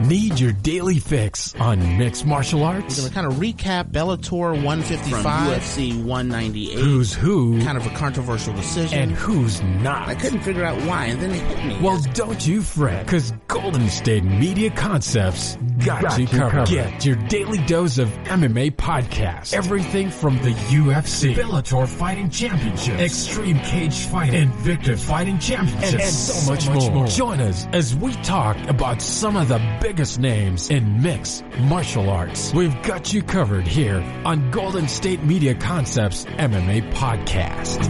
Need your daily fix on mixed martial arts? We're going to kind of recap Bellator 155. From UFC 198. Who's who? Kind of a controversial decision. And who's not? I couldn't figure out why, and then it hit me. Well, don't you fret, because Golden State Media Concepts got you covered. Get your daily dose of MMA podcasts. Everything from the UFC, Bellator Fighting Championships, Extreme Cage Fighting, Invicta Fighting Championships, and so much more. Join us as we talk about some of the biggest names in mixed martial arts. We've got you covered here on Golden State Media Concepts MMA Podcast.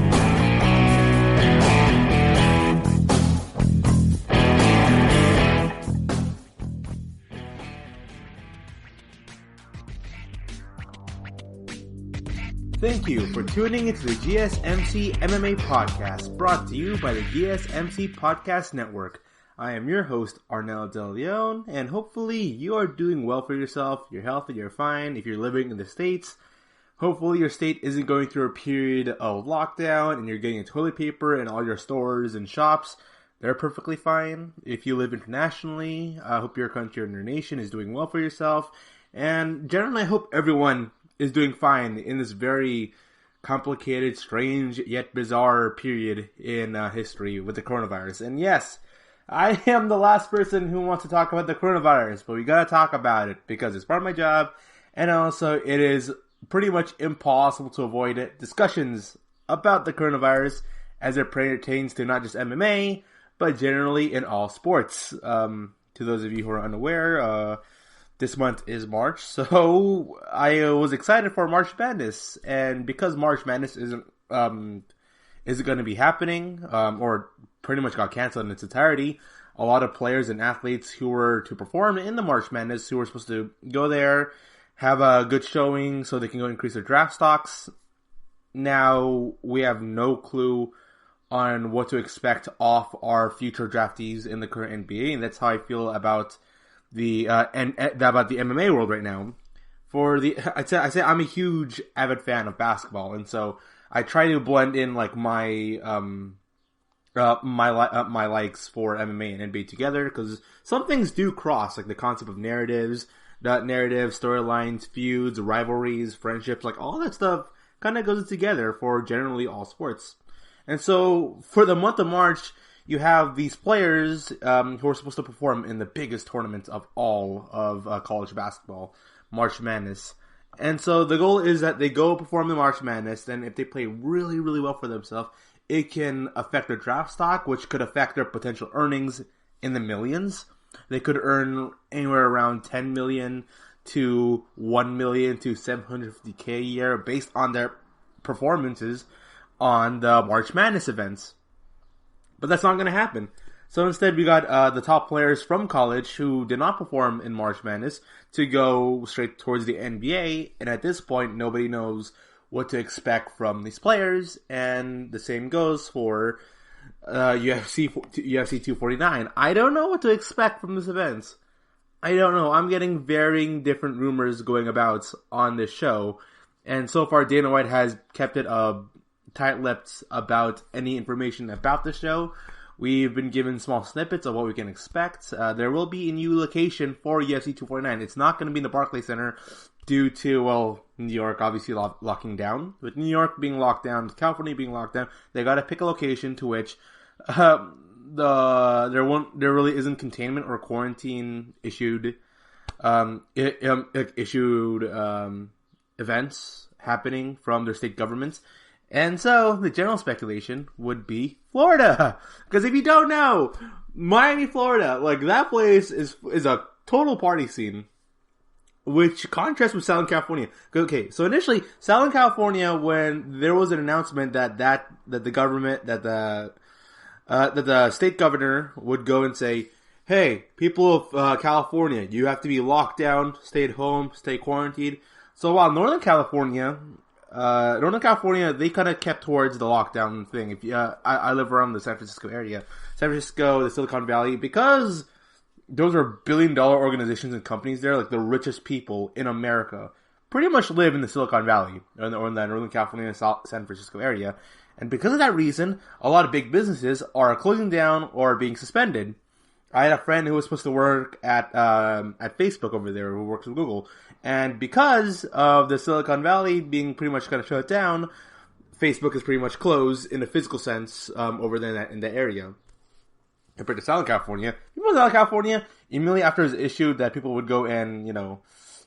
Thank you for tuning into the GSMC MMA Podcast, brought to you by the GSMC Podcast Network. I am your host, Arnel De Leon, and hopefully you are doing well for yourself, you're healthy, you're fine. If you're living in the States, hopefully your state isn't going through a period of lockdown and you're getting toilet paper in all your stores and shops. They're perfectly fine. If you live internationally, I hope your country and your nation is doing well for yourself. And generally, I hope everyone is doing fine in this very complicated, strange, yet bizarre period in history with the coronavirus. And yes, I am the last person who wants to talk about the coronavirus, but we gotta talk about it because it's part of my job, and also it is pretty much impossible to avoid it. Discussions about the coronavirus as it pertains to not just MMA, but generally in all sports. To those of you who are unaware, this month is March, so I was excited for March Madness, and because March Madness isn't going to be happening, or pretty much got canceled in its entirety, a lot of players and athletes who were to perform in the March Madness, who were supposed to go there, have a good showing so they can go increase their draft stocks. Now, we have no clue on what to expect off our future draftees in the current NBA, and that's how I feel about the MMA world right now. I'd say I'm a huge avid fan of basketball, and so I try to blend in like my likes for MMA and NBA together, because some things do cross, like the concept of narratives, storylines, feuds, rivalries, friendships, like all that stuff kind of goes together for generally all sports. And so for the month of March, you have these players who are supposed to perform in the biggest tournament of all of college basketball, March Madness. And so the goal is that they go perform the March Madness, and if they play really, really well for themselves, it can affect their draft stock, which could affect their potential earnings in the millions. They could earn anywhere around $10 million to $1 million to $750K a year based on their performances on the March Madness events. But that's not going to happen. So instead, we got the top players from college who did not perform in March Madness to go straight towards the NBA. And at this point, nobody knows what to expect from these players. And the same goes for UFC 249. I don't know what to expect from this event. I don't know. I'm getting varying different rumors going about on this show. And so far, Dana White has kept it tight-lipped about any information about the show. We've been given small snippets of what we can expect. There will be a new location for UFC 249. It's not going to be in the Barclays Center due to, well, New York obviously locking down. With New York being locked down, California being locked down, they got to pick a location to which there really isn't containment or quarantine issued events happening from their state governments. And so, the general speculation would be Florida. Because if you don't know, Miami, Florida, like, that place is a total party scene. Which contrasts with Southern California. Okay, so initially, Southern California, when there was an announcement that the state governor would go and say, hey, people of California, you have to be locked down, stay at home, stay quarantined. So while Northern California, they kind of kept towards the lockdown thing. I live around the San Francisco area. San Francisco, the Silicon Valley, because those are billion-dollar organizations and companies there, like the richest people in America, pretty much live in the Silicon Valley, or in the Northern California and San Francisco area. And because of that reason, a lot of big businesses are closing down or being suspended. I had a friend who was supposed to work at Facebook over there, who works with Google, and because of the Silicon Valley being pretty much kind of shut down, Facebook is pretty much closed in a physical sense over there in that area. Compared to Southern California, people in Southern California, immediately after it was issued that people would go and,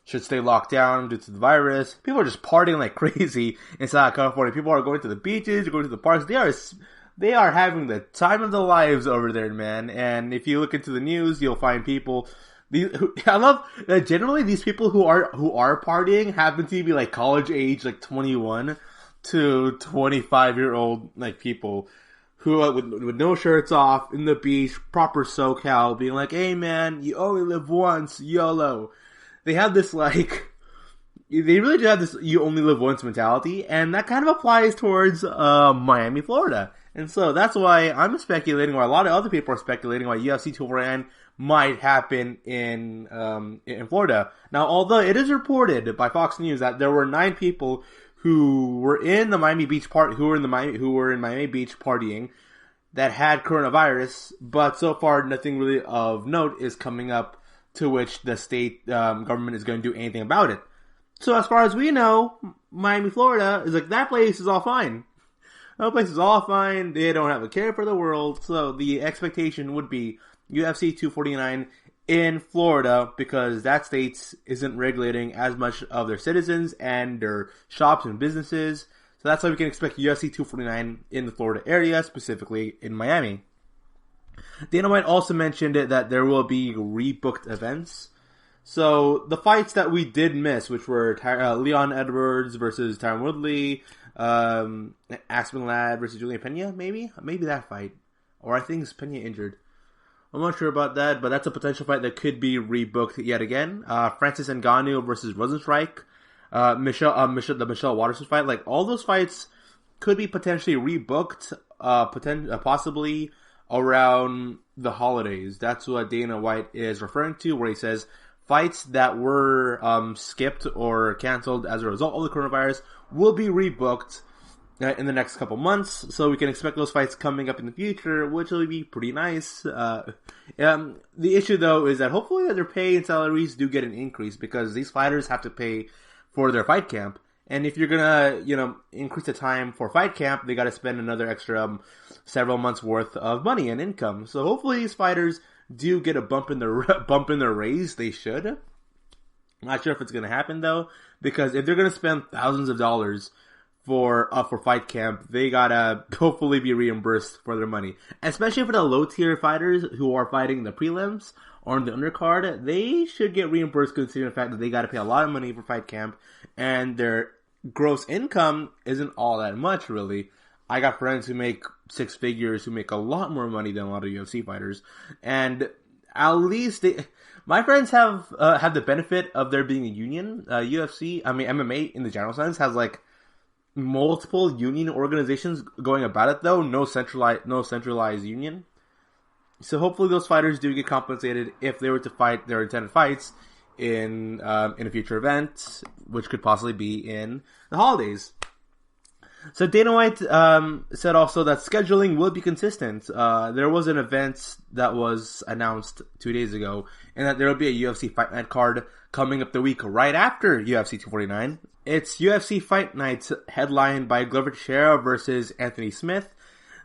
should stay locked down due to the virus, people are just partying like crazy in Southern California. People are going to the beaches, going to the parks. They are having the time of their lives over there, man. And if you look into the news, you'll find people. I love that generally these people who are partying happen to be like college age, like 21 to 25-year-old like people who with no shirts off in the beach, proper SoCal, being like, "Hey man, you only live once, YOLO." They have this they really do have this "you only live once" mentality, and that kind of applies towards Miami, Florida. And so that's why I'm speculating, or a lot of other people are speculating, why UFC 249 might happen in Florida. Now, although it is reported by Fox News that there were 9 people who were in Miami Beach partying that had coronavirus, but so far nothing really of note is coming up to which the state government is going to do anything about it. So as far as we know, Miami, Florida is like, that place is all fine. That place is all fine. They don't have a care for the world. So the expectation would be UFC 249 in Florida, because that state isn't regulating as much of their citizens and their shops and businesses. So that's why we can expect UFC 249 in the Florida area, specifically in Miami. Dana White also mentioned that there will be rebooked events. So the fights that we did miss, which were Leon Edwards versus Tyron Woodley, Aspen Ladd versus Julian Pena, maybe that fight. Or I think it's Pena injured. I'm not sure about that, but that's a potential fight that could be rebooked yet again. Francis Ngannou versus Rosenstrike. The Michelle Waterson fight. Like, all those fights could be potentially rebooked, possibly around the holidays. That's what Dana White is referring to, where he says fights that were skipped or canceled as a result of the coronavirus will be rebooked in the next couple months, so we can expect those fights coming up in the future, which will be pretty nice. The issue, though, is that hopefully their pay and salaries do get an increase, because these fighters have to pay for their fight camp. And if you're gonna, increase the time for fight camp, they gotta spend another extra several months worth of money and income. So hopefully these fighters do get a bump in their raise. They should. I'm not sure if it's gonna happen, though, because if they're gonna spend thousands of dollars for fight camp, they gotta hopefully be reimbursed for their money. Especially for the low tier fighters who are fighting the prelims or in the undercard, they should get reimbursed, considering the fact that they gotta pay a lot of money for fight camp, and their gross income isn't all that much, really. I got friends who make 6 figures, who make a lot more money than a lot of UFC fighters, and at least my friends have the benefit of there being a union. MMA in the general sense has like multiple union organizations going about it, though no centralized union. So hopefully those fighters do get compensated if they were to fight their intended fights in a future event, which could possibly be in the holidays. So Dana White said also that scheduling will be consistent. There was an event that was announced 2 days ago, and that there will be a UFC Fight Night card coming up the week right after UFC 249. It's UFC Fight Night, headlined by Glover Teixeira versus Anthony Smith.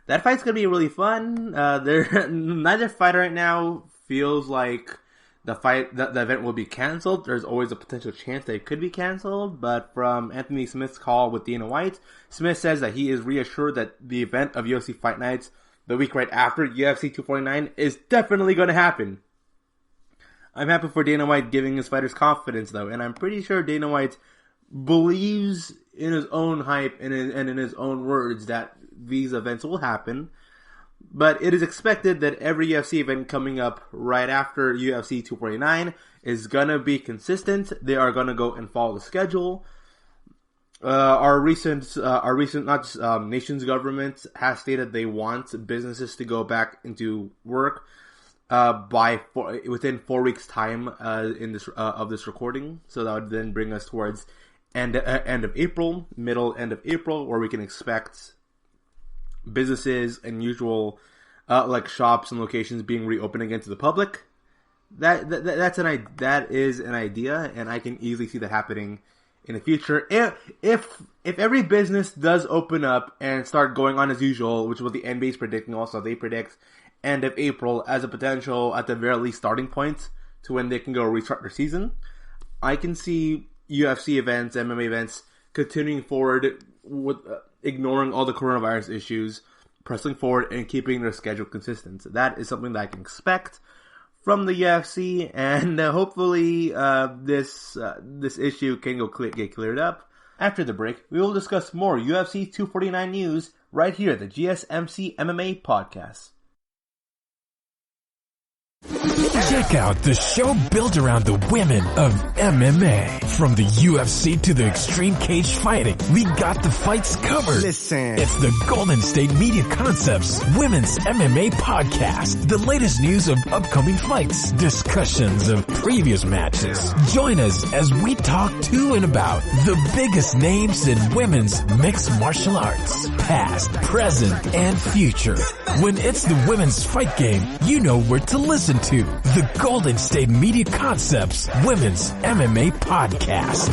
That fight's gonna be really fun. Neither fighter right now feels like the event will be canceled. There's always a potential chance that it could be canceled, but from Anthony Smith's call with Dana White, Smith says that he is reassured that the event of UFC Fight Nights the week right after UFC 249 is definitely going to happen. I'm happy for Dana White giving his fighters confidence, though, and I'm pretty sure Dana White believes in his own hype and in his own words that these events will happen. But it is expected that every UFC event coming up right after UFC 249 is going to be consistent. They are going to go and follow the schedule. Our recent nation's government has stated they want businesses to go back into work within 4 weeks' time of this recording. So that would then bring us towards end of April, end of April, where we can expect businesses and usual like shops and locations being reopened again to the public. That is an idea, and I can easily see that happening in the future. If every business does open up and start going on as usual, which is what the NBA is predicting, also they predict end of April as a potential, at the very least, starting point to when they can go restart their season, I can see UFC events, MMA events continuing forward with ignoring all the coronavirus issues, pressing forward and keeping their schedule consistent. That is something that I can expect from the UFC, and hopefully this issue can get cleared up. After the break, we will discuss more UFC 249 news right here at the GSMC MMA podcast. Check out the show built around the women of MMA. From the UFC to the extreme cage fighting, we got the fights covered. Listen. It's the Golden State Media Concepts Women's MMA Podcast. The latest news of upcoming fights, discussions of previous matches. Join us as we talk to and about the biggest names in women's mixed martial arts. Past, present, and future. When it's the women's fight game, you know where to listen to. The Golden State Media Concepts Women's MMA Podcast.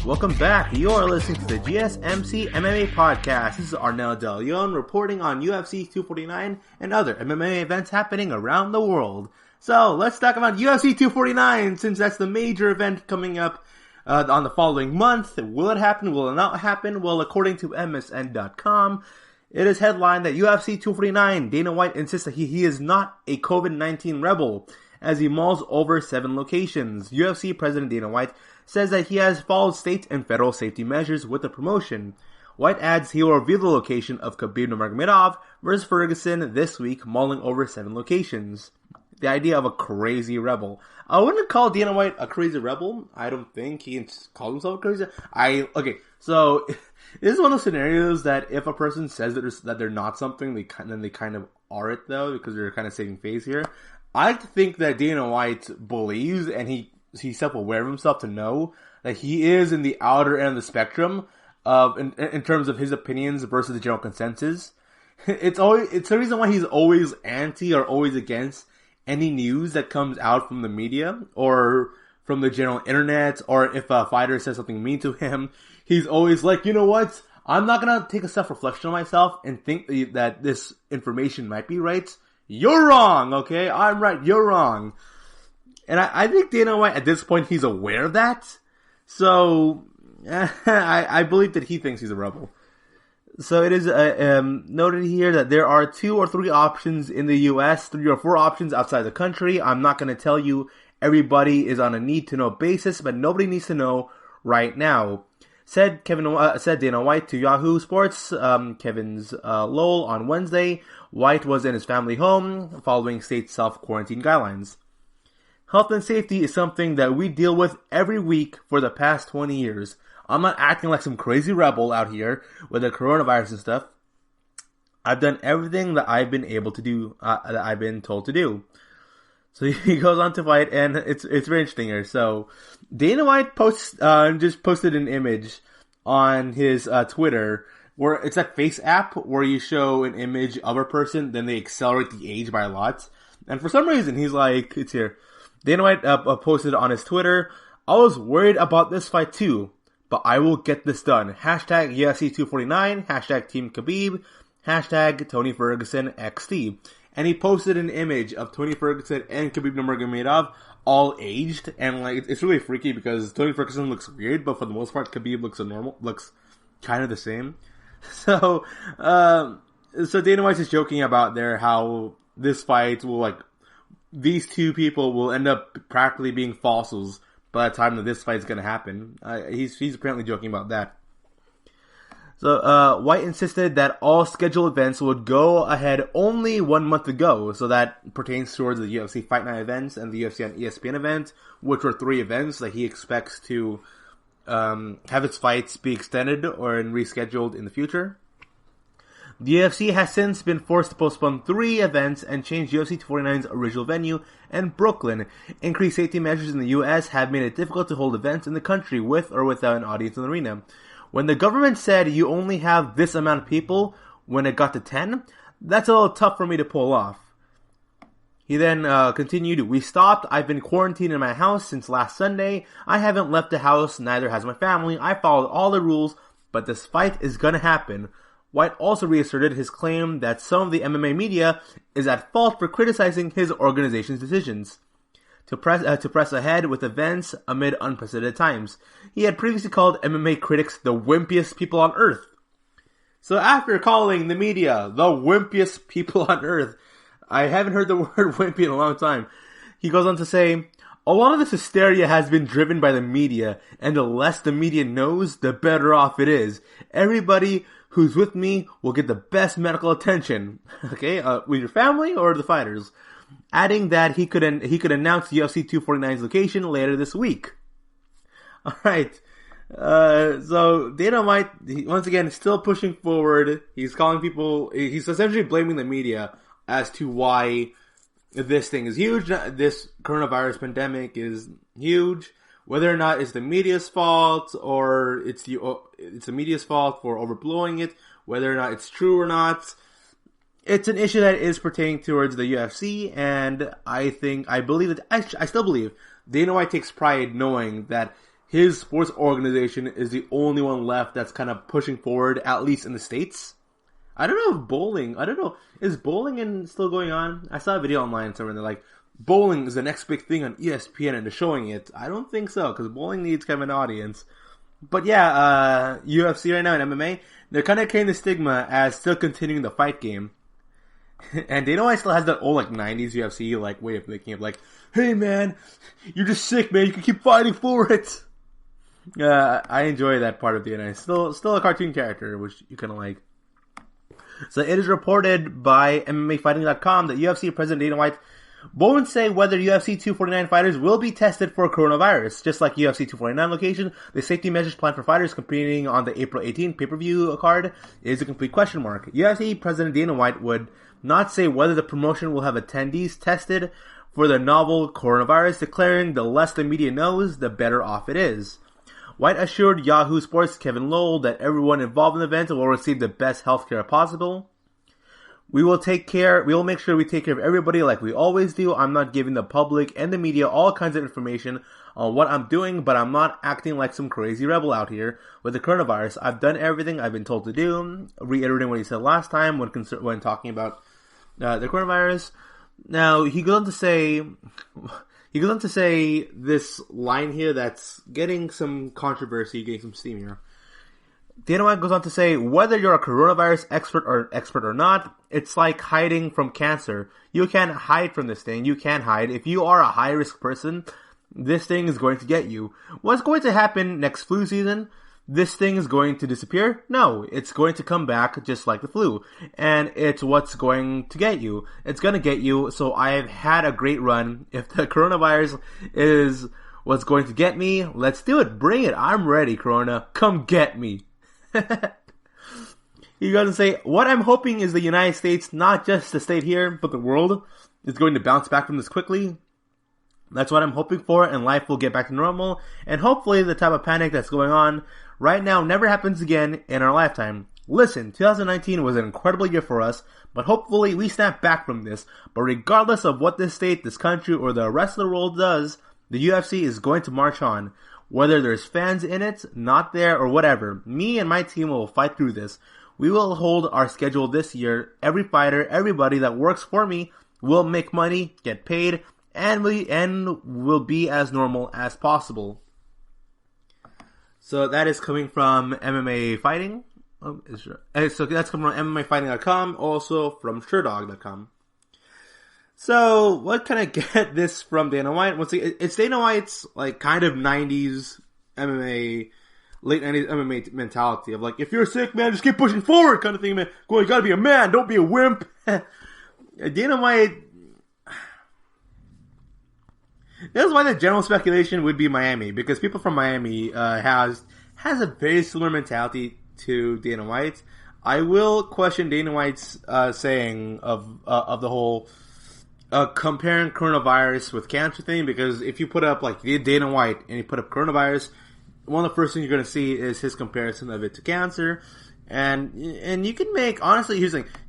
Welcome back. You are listening to the GSMC MMA Podcast. This is Arnel De Leon reporting on UFC 249 and other MMA events happening around the world. So, let's talk about UFC 249, since that's the major event coming up on the following month. Will it happen? Will it not happen? Well, according to MSN.com, it is headlined that UFC 249, Dana White insists that he is not a COVID-19 rebel as he mulls over 7 locations. UFC President Dana White says that he has followed state and federal safety measures with the promotion. White adds he will reveal the location of Khabib Nurmagomedov versus Ferguson this week, mulling over 7 locations. The idea of a crazy rebel. I wouldn't call Dana White a crazy rebel. I don't think he calls himself a crazy. So this is one of those scenarios that if a person says that they're not something, then they kind of are it though, because they're kind of saving face here. I like to think that Dana White believes, and he's self-aware of himself to know that he is in the outer end of the spectrum of in terms of his opinions versus the general consensus. It's the reason why he's always anti or always against any news that comes out from the media or from the general internet, or if a fighter says something mean to him, he's always like, you know what? I'm not gonna take a self-reflection on myself and think that this information might be right. You're wrong, okay? I'm right, you're wrong. And I think Dana White, at this point, he's aware of that. So, I believe that he thinks he's a rebel. So it is noted here that there are 2 or 3 options in the U.S., 3 or 4 options outside the country. I'm not going to tell you everybody is on a need-to-know basis, but nobody needs to know right now. Said Dana White to Yahoo Sports, Kevin's Lowell on Wednesday. White was in his family home following state self-quarantine guidelines. Health and safety is something that we deal with every week for the past 20 years. I'm not acting like some crazy rebel out here with the coronavirus and stuff. I've done everything that I've been able to do, that I've been told to do. So he goes on to fight, and it's very interesting here. So Dana White just posted an image on his Twitter where it's that face app where you show an image of a person, then they accelerate the age by a lot. And for some reason, he's like, it's here. Dana White posted on his Twitter, I was worried about this fight too, but I will get this done. Hashtag UFC 249, hashtag Team Khabib, hashtag Tony Ferguson XT. And he posted an image of Tony Ferguson and Khabib Nurmagomedov all aged, and like it's really freaky because Tony Ferguson looks weird, but for the most part Khabib looks kind of the same. So Dana White's just joking about there how this fight will these 2 people will end up practically being fossils by the time that this fight's gonna happen. He's apparently joking about that. So, White insisted that all scheduled events would go ahead only 1 month ago, so that pertains towards the UFC Fight Night events and the UFC on ESPN event, which were 3 events that he expects to have its fights be extended or rescheduled in the future. The UFC has since been forced to postpone 3 events and change UFC 249's original venue in Brooklyn. Increased safety measures in the US have made it difficult to hold events in the country with or without an audience in the arena. When the government said you only have this amount of people when it got to 10, that's a little tough for me to pull off. He then continued, we stopped. I've been quarantined in my house since last Sunday. I haven't left the house, neither has my family. I followed all the rules, but this fight is gonna happen. White also reasserted his claim that some of the MMA media is at fault for criticizing his organization's decisions to press ahead with events amid unprecedented times. He had previously called MMA critics the wimpiest people on earth. So after calling the media the wimpiest people on earth, I haven't heard the word wimpy in a long time. He goes on to say, a lot of this hysteria has been driven by the media, and the less the media knows, the better off it is. Everybody who's with me will get the best medical attention. Okay, with your family or the fighters. Adding that he could announce UFC 249's location later this week. Alright, so Dana White, once again, still pushing forward. He's essentially blaming the media as to why this thing is huge. This coronavirus pandemic is huge. Whether or not it's the media's fault or it's the media's fault for overblowing it, whether or not it's true or not, it's an issue that is pertaining towards the UFC, and I still believe Dana White takes pride knowing that his sports organization is the only one left that's kind of pushing forward, at least in the States. I don't know if bowling, is bowling still going on? I saw a video online somewhere and they're like, bowling is the next big thing on ESPN and they're showing it. I don't think so, because bowling needs kind of an audience. But yeah, UFC right now and MMA, they're kind of carrying the stigma as still continuing the fight game. And Dana White still has that old 90s UFC way of thinking of hey man, you're just sick man, you can keep fighting for it. I enjoy that part of Dana. Still a cartoon character, which you kind of like. So it is reported by MMAfighting.com that UFC President Dana White won't say whether UFC 249 fighters will be tested for coronavirus. Just like UFC 249 location, the safety measures planned for fighters competing on the April 18 pay-per-view card is a complete question mark. UFC President Dana White would not say whether the promotion will have attendees tested for the novel coronavirus, declaring the less the media knows, the better off it is. White assured Yahoo Sports' Kevin Lowell that everyone involved in the event will receive the best healthcare possible. We will make sure we take care of everybody like we always do. I'm not giving the public and the media all kinds of information on what I'm doing, but I'm not acting like some crazy rebel out here with the coronavirus. I've done everything I've been told to do, reiterating what he said last time when talking about the coronavirus. Now, he goes on to say this line here that's getting some controversy, getting some steam here. Dana White goes on to say, whether you're a coronavirus expert or not, it's like hiding from cancer. You can't hide from this thing. You can't hide. If you are a high-risk person, this thing is going to get you. What's going to happen next flu season? This thing is going to disappear? No, it's going to come back just like the flu. And it's what's going to get you. It's going to get you, so I've had a great run. If the coronavirus is what's going to get me, let's do it. Bring it. I'm ready, Corona. Come get me. He goes and say, what I'm hoping is the United States, not just the state here, but the world, is going to bounce back from this quickly. That's what I'm hoping for, and life will get back to normal. And hopefully the type of panic that's going on right now never happens again in our lifetime. Listen, 2019 was an incredible year for us, but hopefully we snap back from this. But regardless of what this state, this country, or the rest of the world does, the UFC is going to march on. Whether there's fans in it, not there, or whatever, me and my team will fight through this. We will hold our schedule this year. Every fighter, everybody that works for me will make money, get paid, and will be as normal as possible. So that is coming from MMA Fighting. So that's coming from MMAfighting.com, also from SureDog.com. So, what can I get this from Dana White? Once again, it's Dana White's, kind of 90s MMA, late 90s MMA mentality of, if you're sick, man, just keep pushing forward kind of thing, man. Go, you gotta be a man, don't be a wimp. Dana White, that's why the general speculation would be Miami, because people from Miami, has a very similar mentality to Dana White. I will question Dana White's, saying of the whole, comparing coronavirus with cancer thing, because if you put up Dana White and you put up coronavirus, one of the first things you're going to see is his comparison of it to cancer. And you can make, honestly,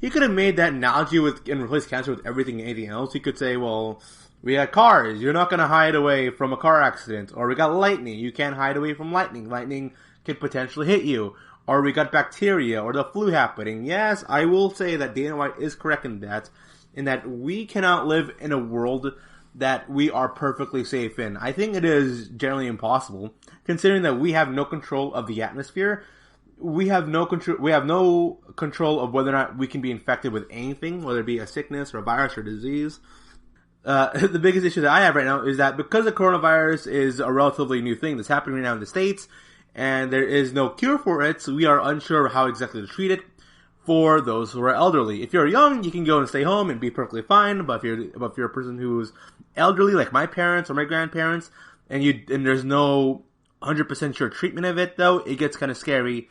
he could have made that analogy and replaced cancer with everything and anything else. He could say, well, we got cars, you're not going to hide away from a car accident. Or we got lightning, you can't hide away from lightning. Lightning could potentially hit you. Or we got bacteria or the flu happening. Yes, I will say that Dana White is correct in that we cannot live in a world that we are perfectly safe in. I think it is generally impossible, considering that we have no control of the atmosphere. We have no control of whether or not we can be infected with anything, whether it be a sickness or a virus or disease. The biggest issue that I have right now is that because the coronavirus is a relatively new thing that's happening right now in the States, and there is no cure for it, so we are unsure how exactly to treat it for those who are elderly. If you're young, you can go and stay home and be perfectly fine, but if you're a person who's elderly, like my parents or my grandparents, and there's no 100% sure treatment of it, though, it gets kind of scary,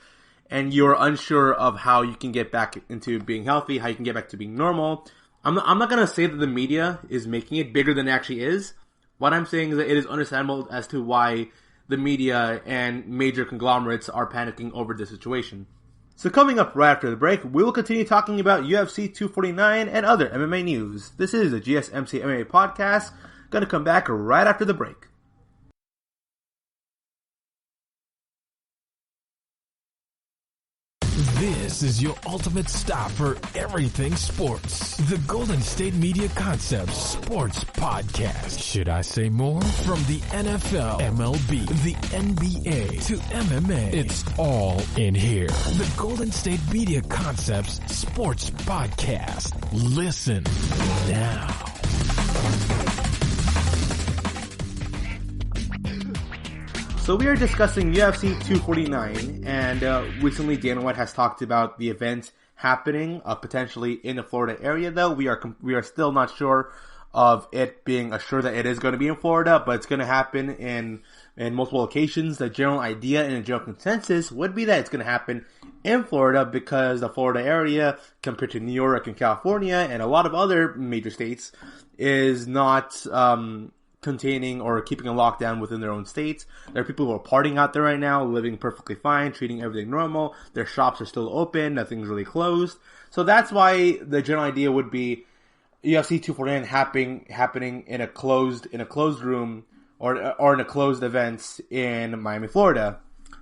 and you're unsure of how you can get back into being healthy, how you can get back to being normal. I'm not going to say that the media is making it bigger than it actually is. What I'm saying is that it is understandable as to why the media and major conglomerates are panicking over this situation. So coming up right after the break, we will continue talking about UFC 249 and other MMA news. This is the GSMC MMA podcast. Going to come back right after the break. This is your ultimate stop for everything sports. The Golden State Media Concepts Sports Podcast. Should I say more? From the NFL, MLB, the NBA to MMA, it's all in here. The Golden State Media Concepts Sports Podcast. Listen now. So we are discussing UFC 249, and recently Dana White has talked about the event happening potentially in the Florida area. Though we are still not sure of it being assured that it is going to be in Florida, but it's going to happen in multiple locations. The general idea and the general consensus would be that it's going to happen in Florida because the Florida area, compared to New York and California and a lot of other major states, is not containing or keeping a lockdown within their own states. There are people who are partying out there right now, living perfectly fine, treating everything normal. Their shops are still open, nothing's really closed. So that's why the general idea would be UFC 249 happening in a closed room or in a closed event in Miami, Florida.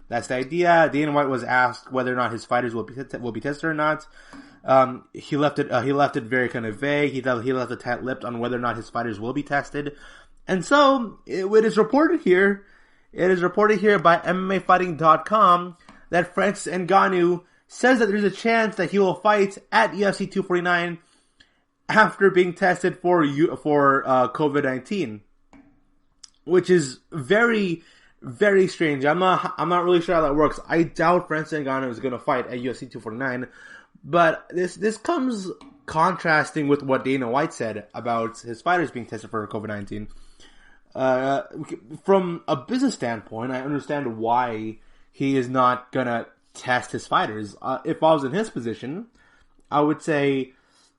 That's the idea. Dana White was asked whether or not his fighters will be tested or not. He left it very kind of vague. He left it tight-lipped on whether or not his fighters will be tested. And so, it is reported here by MMAfighting.com that Francis Ngannou says that there's a chance that he will fight at UFC 249 after being tested for COVID-19, which is very, very strange. I'm not really sure how that works. I doubt Francis Ngannou is going to fight at UFC 249, but this comes contrasting with what Dana White said about his fighters being tested for COVID-19. From a business standpoint, I understand why he is not gonna test his fighters. If I was in his position, I would say,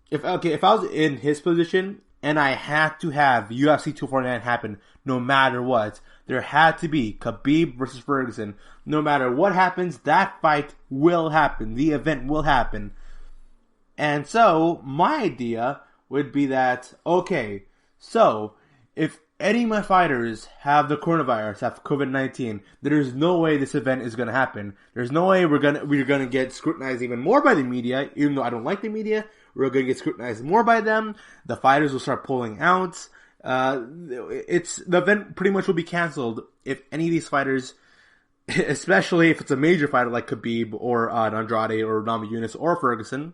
if I was in his position and I had to have UFC 249 happen no matter what, there had to be Khabib versus Ferguson. No matter what happens, that fight will happen. The event will happen. And so, my idea would be that, okay, so, if any of my fighters have the coronavirus, have COVID-19, there's no way this event is going to happen. There's no way we're going to get scrutinized even more by the media, even though I don't like the media. We're going to get scrutinized more by them. The fighters will start pulling out. The event pretty much will be canceled if any of these fighters, especially if it's a major fighter like Khabib or Andrade or Namajunas or Ferguson,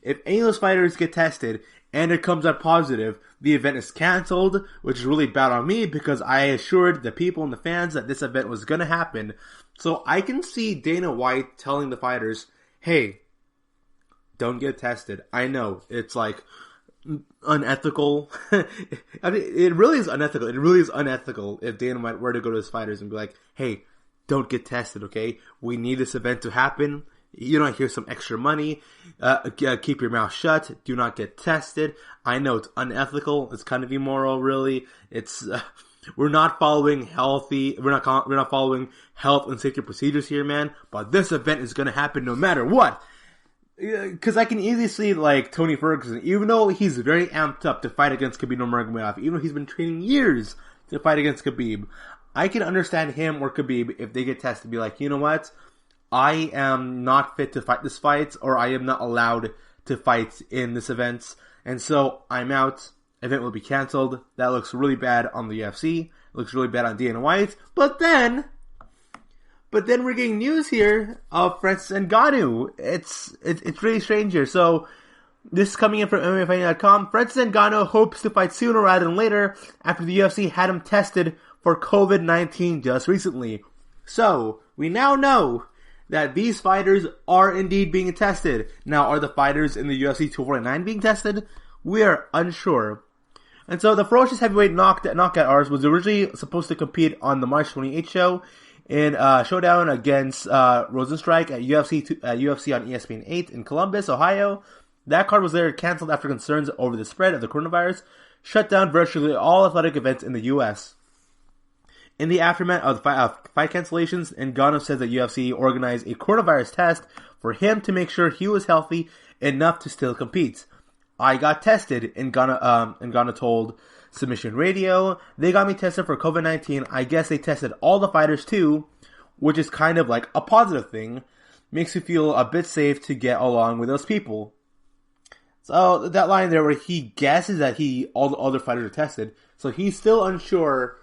if any of those fighters get tested and it comes out positive, the event is canceled, which is really bad on me because I assured the people and the fans that this event was going to happen. So I can see Dana White telling the fighters, hey, don't get tested. I know, it's like unethical. I mean, it really is unethical. It really is unethical if Dana White were to go to his fighters and be like, hey, don't get tested, okay? We need this event to happen. You know, here's some extra money. Keep your mouth shut. Do not get tested. I know it's unethical. It's kind of immoral, really. It's we're not following we're not following health and safety procedures here, man. But this event is gonna happen no matter what. Because I can easily see, like, Tony Ferguson, even though he's very amped up to fight against Khabib Nurmagomedov, even though he's been training years to fight against Khabib, I can understand him or Khabib if they get tested, be like, you know what, I am not fit to fight this fight, or I am not allowed to fight in this event, and so I'm out. Event will be cancelled. That looks really bad on the UFC. It looks really bad on Dana White. But then we're getting news here of Francis Ngannou. It's really strange here. So, this is coming in from MMAfighting.com. Francis Ngannou hopes to fight sooner rather than later after the UFC had him tested for COVID-19 just recently. So, we now know that these fighters are indeed being tested. Now, are the fighters in the UFC 249 being tested? We are unsure. And so, the Ferocious Heavyweight Knockout Artist was originally supposed to compete on the March 28th show in a showdown against Rosenstrike at UFC on ESPN 8 in Columbus, Ohio. That card was later canceled after concerns over the spread of the coronavirus shut down virtually all athletic events in the U.S. In the aftermath of the fight cancellations, Ngannou says that UFC organized a coronavirus test for him to make sure he was healthy enough to still compete. I got tested, Ngannou told Submission Radio. They got me tested for COVID-19. I guess they tested all the fighters too, which is kind of like a positive thing. Makes you feel a bit safe to get along with those people. So that line there where he guesses that all the other fighters are tested. So he's still unsure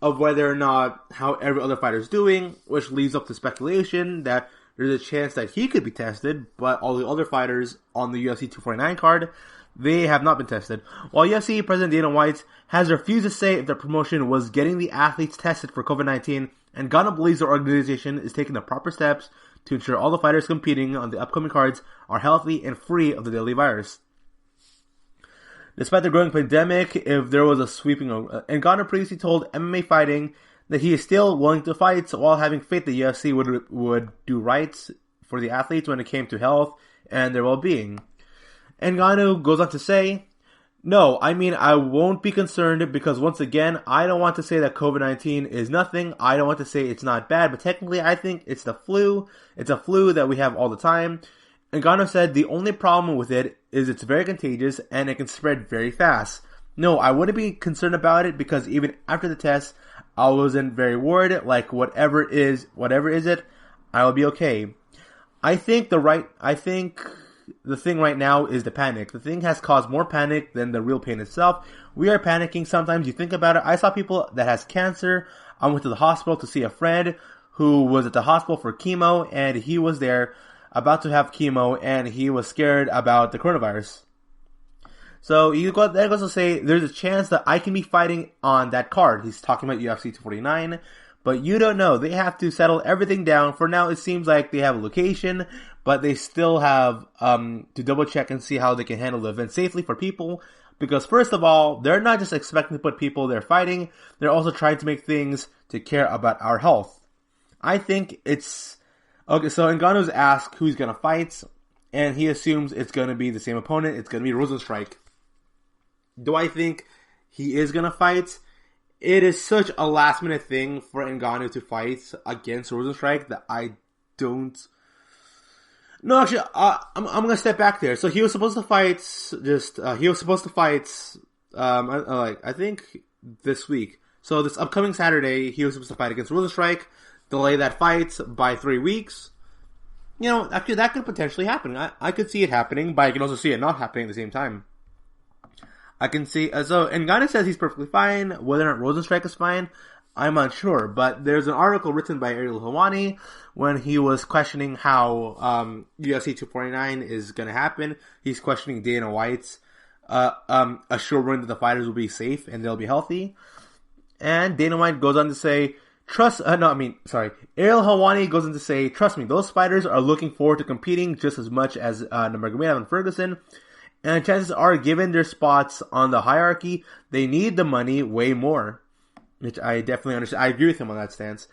of whether or not how every other fighter is doing, which leads up to speculation that there's a chance that he could be tested, but all the other fighters on the UFC 249 card, they have not been tested. While UFC President Dana White has refused to say if the promotion was getting the athletes tested for COVID-19, and Ngannou believes the organization is taking the proper steps to ensure all the fighters competing on the upcoming cards are healthy and free of the deadly virus. Despite the growing pandemic, if there was a sweeping... Ngannou previously told MMA Fighting that he is still willing to fight while having faith that UFC would do right for the athletes when it came to health and their well-being. Ngannou goes on to say, no, I mean, I won't be concerned because once again, I don't want to say that COVID-19 is nothing. I don't want to say it's not bad, but technically I think it's the flu. It's a flu that we have all the time. Ngannou said the only problem with it is it's very contagious and it can spread very fast. No, I wouldn't be concerned about it because even after the test, I wasn't very worried. Like whatever is it, I will be okay. I think the thing right now is the panic. The thing has caused more panic than the real pain itself. We are panicking. Sometimes you think about it. I saw people that has cancer. I went to the hospital to see a friend who was at the hospital for chemo, and he was there about to have chemo, and he was scared about the coronavirus. So that goes to say there's a chance that I can be fighting on that card. He's talking about UFC 249. But you don't know. They have to settle everything down. For now, it seems like they have a location, but they still have to double check and see how they can handle the event safely for people. Because first of all, they're not just expecting to put people there fighting. They're also trying to make things to care about our health. I think it's... Okay, so Ngannou's asked who's going to fight, and he assumes it's going to be the same opponent. It's going to be Rosenstrike. Do I think he is going to fight? It is such a last-minute thing for Ngannou to fight against Rosenstrike that I don't... No, actually, I'm going to step back there. So he was supposed to fight I think this week. So this upcoming Saturday, he was supposed to fight against Rosenstrike, delay that fight by 3 weeks. You know, actually, that could potentially happen. I could see it happening, but I can also see it not happening at the same time. I can see... So, Ngannou says he's perfectly fine. Whether or not Rosenstrike is fine, I'm unsure. But there's an article written by Ariel Helwani when he was questioning how UFC 249 is going to happen. He's questioning Dana White's assuring that the fighters will be safe and they'll be healthy. And Dana White goes on to say... Ariel Helwani goes on to say, trust me, those fighters are looking forward to competing just as much as Nurmagomedov and Ferguson. And chances are, given their spots on the hierarchy, they need the money way more. Which I definitely understand. I agree with him on that stance.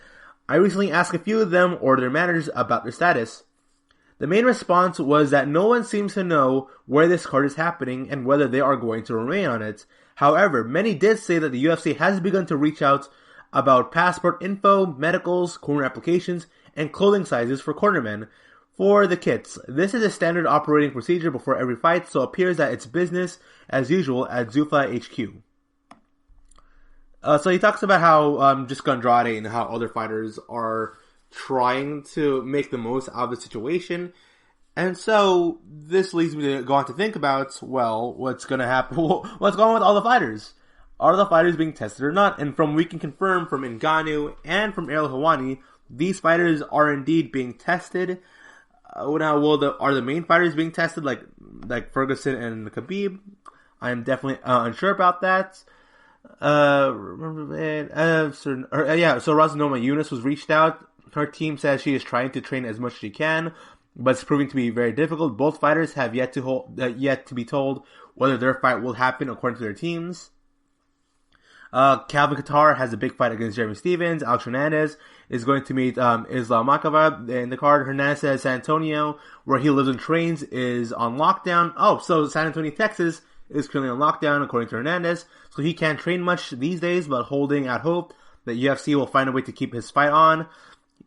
I recently asked a few of them or their managers about their status. The main response was that no one seems to know where this card is happening and whether they are going to remain on it. However, many did say that the UFC has begun to reach out about passport info, medicals, corner applications, and clothing sizes for cornermen for the kits. This is a standard operating procedure before every fight, so it appears that it's business as usual at Zuffa HQ. So he talks about how Jessica Andrade and how other fighters are trying to make the most out of the situation. And so this leads me to go on to think about, well, what's going to happen? What's going on with all the fighters? Are the fighters being tested or not? And from we can confirm from Ngannou and from Ariel Helwani, these fighters are indeed being tested. Now, are the main fighters being tested like Ferguson and Khabib? I'm definitely unsure about that. So Razanoma Yunus was reached out. Her team says she is trying to train as much as she can, but it's proving to be very difficult. Both fighters have yet to be told whether their fight will happen according to their teams. Calvin Kattar has a big fight against Jeremy Stevens. Alex Hernandez is going to meet Islam Makhachev in the card. Hernandez says San Antonio, where he lives and trains, is on lockdown. Oh, so San Antonio, Texas is currently on lockdown according to Hernandez, so he can't train much these days, but holding out hope that UFC will find a way to keep his fight on.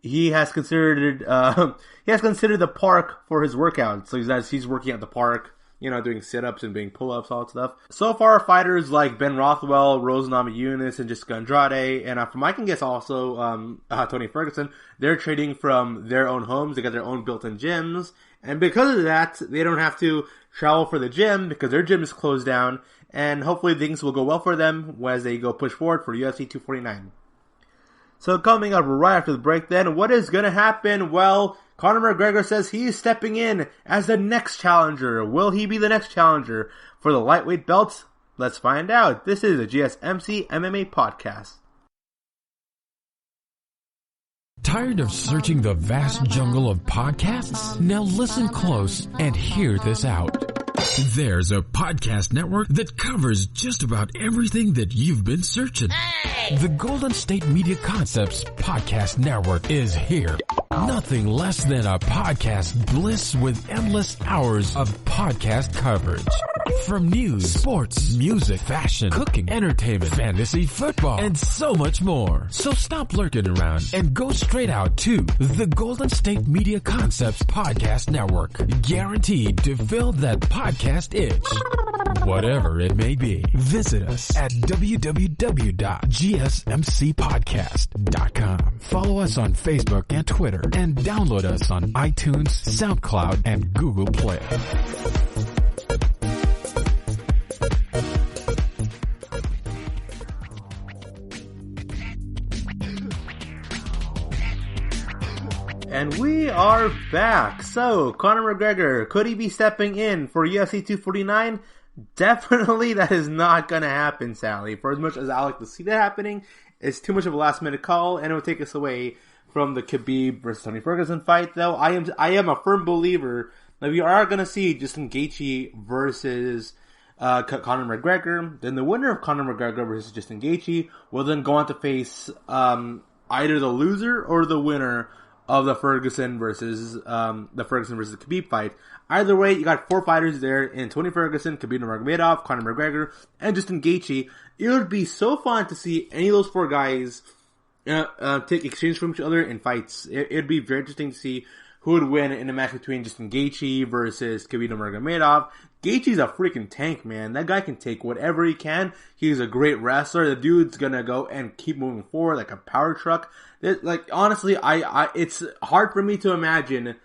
He has considered the park for his workout, so he's working at the park, doing sit-ups and doing pull-ups, all that stuff. So far, fighters like Ben Rothwell, Rose Namajunas, and Jessica Andrade, and from I can guess also Tony Ferguson, they're training from their own homes. They got their own built-in gyms, and because of that, they don't have to travel for the gym because their gym is closed down, and hopefully things will go well for them as they go push forward for UFC 249. So coming up right after the break then, what is going to happen? Well, Conor McGregor says he is stepping in as the next challenger. Will he be the next challenger for the lightweight belt? Let's find out. This is the GSMC MMA podcast. Tired of searching the vast jungle of podcasts? Now listen close and hear this out. There's a podcast network that covers just about everything that you've been searching. Hey! The Golden State Media Concepts Podcast Network is here. Nothing less than a podcast bliss with endless hours of podcast coverage. From news, sports, music, fashion, cooking, entertainment, fantasy, football, and so much more. So stop lurking around and go straight out to the Golden State Media Concepts Podcast Network. Guaranteed to fill that podcast itch. Whatever it may be. Visit us at www.gsmcpodcast.com. Follow us on Facebook and Twitter and download us on iTunes, SoundCloud, and Google Play. And we are back. So, Conor McGregor, could he be stepping in for UFC 249? Definitely that is not going to happen, Sally. For as much as I like to see that happening, it's too much of a last minute call, and it will take us away from the Khabib versus Tony Ferguson fight, though. I am a firm believer that we are going to see Justin Gaethje versus Conor McGregor. Then the winner of Conor McGregor versus Justin Gaethje will then go on to face either the loser or the winner of the Ferguson versus Khabib fight. Either way, you got 4 fighters there in Tony Ferguson, Khabib Nurmagomedov, Conor McGregor, and Justin Gaethje. It would be so fun to see any of those 4 guys take exchange from each other in fights. It'd be very interesting to see who would win in a match between Justin Gaethje versus Khabib Nurmagomedov. Gaethje's a freaking tank, man. That guy can take whatever he can. He's a great wrestler. The dude's gonna go and keep moving forward like a power truck. Honestly, it's hard for me to imagine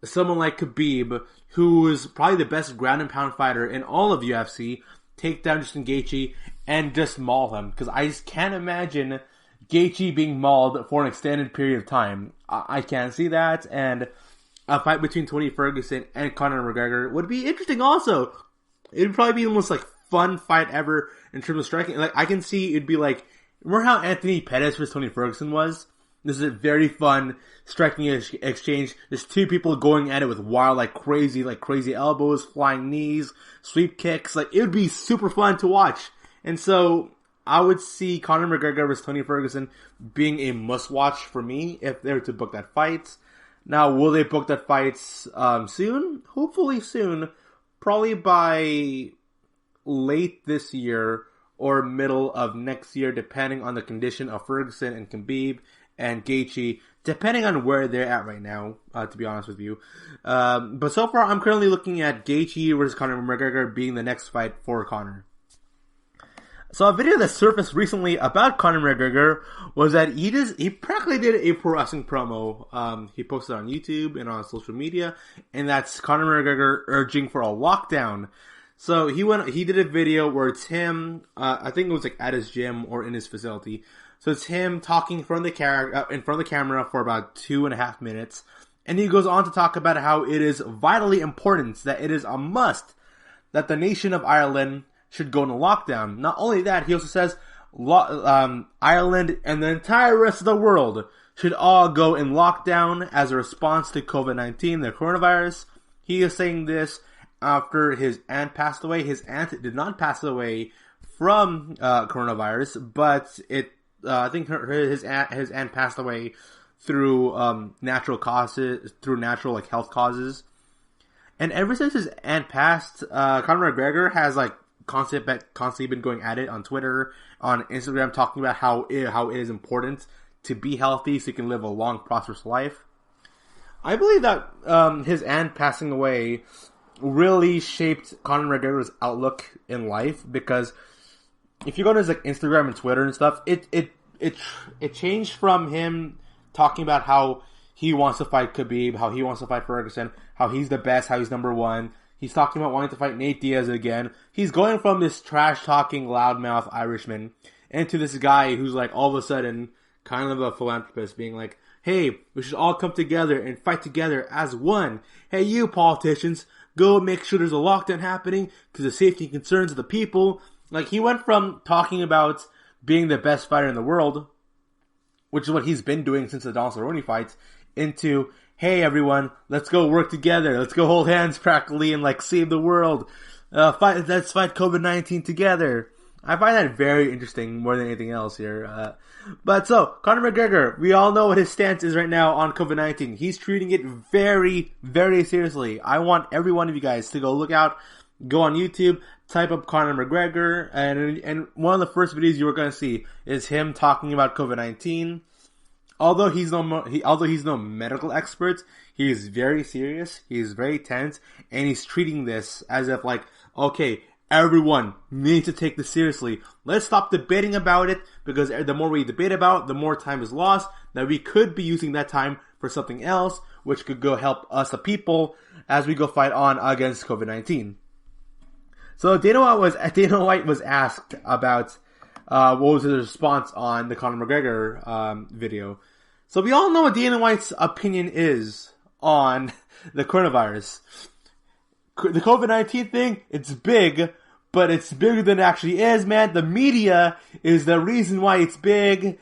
someone like Khabib, who is probably the best ground and pound fighter in all of UFC, take down Justin Gaethje and just maul him. Because I just can't imagine Gaethje being mauled for an extended period of time. I can't see that, and a fight between Tony Ferguson and Conor McGregor would be interesting also. It would probably be the most fun fight ever in terms of striking. I can see it'd be remember how Anthony Pettis versus Tony Ferguson was? This is a very fun striking exchange. There's 2 people going at it with wild, crazy elbows, flying knees, sweep kicks. It would be super fun to watch. And so I would see Conor McGregor versus Tony Ferguson being a must-watch for me if they were to book that fight. Now, will they book that fight soon? Hopefully soon. Probably by late this year or middle of next year, depending on the condition of Ferguson and Khabib and Gaethje, depending on where they're at right now, to be honest with you. But so far, I'm currently looking at Gaethje versus Conor McGregor being the next fight for Conor. So a video that surfaced recently about Conor McGregor was that he practically did a pro wrestling promo. He posted on YouTube and on social media, and that's Conor McGregor urging for a lockdown. So he did a video where it's him, I think it was like at his gym or in his facility. So it's him talking in front of the camera for about 2.5 minutes. And he goes on to talk about how it is vitally important, that it is a must that the nation of Ireland should go into lockdown. Not only that, he also says Ireland and the entire rest of the world should all go in lockdown as a response to COVID-19, the coronavirus. He is saying this after his aunt passed away. His aunt did not pass away from coronavirus, but I think his aunt passed away through natural causes, through natural health causes. And ever since his aunt passed, Conor McGregor has constantly been going at it on Twitter, on Instagram, talking about how it is important to be healthy so you can live a long, prosperous life. I believe that his aunt passing away really shaped Conor McGregor's outlook in life, because if you go to his Instagram and Twitter and stuff, it changed from him talking about how he wants to fight Khabib, how he wants to fight Ferguson, how he's the best, how he's number one. He's talking about wanting to fight Nate Diaz again. He's going from this trash-talking, loudmouth Irishman into this guy who's all of a sudden kind of a philanthropist, being like, hey, we should all come together and fight together as one. Hey, you politicians, go make sure there's a lockdown happening because the safety and concerns of the people. He went from talking about being the best fighter in the world, which is what he's been doing since the Donald Cerrone fight, into, hey everyone, let's go work together. Let's go hold hands practically and save the world. Let's fight COVID-19 together. I find that very interesting more than anything else here. But so, Conor McGregor, we all know what his stance is right now on COVID-19. He's treating it very, very seriously. I want every one of you guys to go look out, go on YouTube, type up Conor McGregor, and one of the first videos you are going to see is him talking about COVID-19. Although he's no medical expert, he is very serious, he's very tense, and he's treating this as if okay, everyone needs to take this seriously. Let's stop debating about it, because the more we debate about it, the more time is lost, that we could be using that time for something else, which could go help us the people as we go fight on against COVID-19. So Dana White was asked about what was his response on the Conor McGregor video. So we all know what Dana White's opinion is on the coronavirus. The COVID-19 thing, it's big, but it's bigger than it actually is, man. The media is the reason why it's big.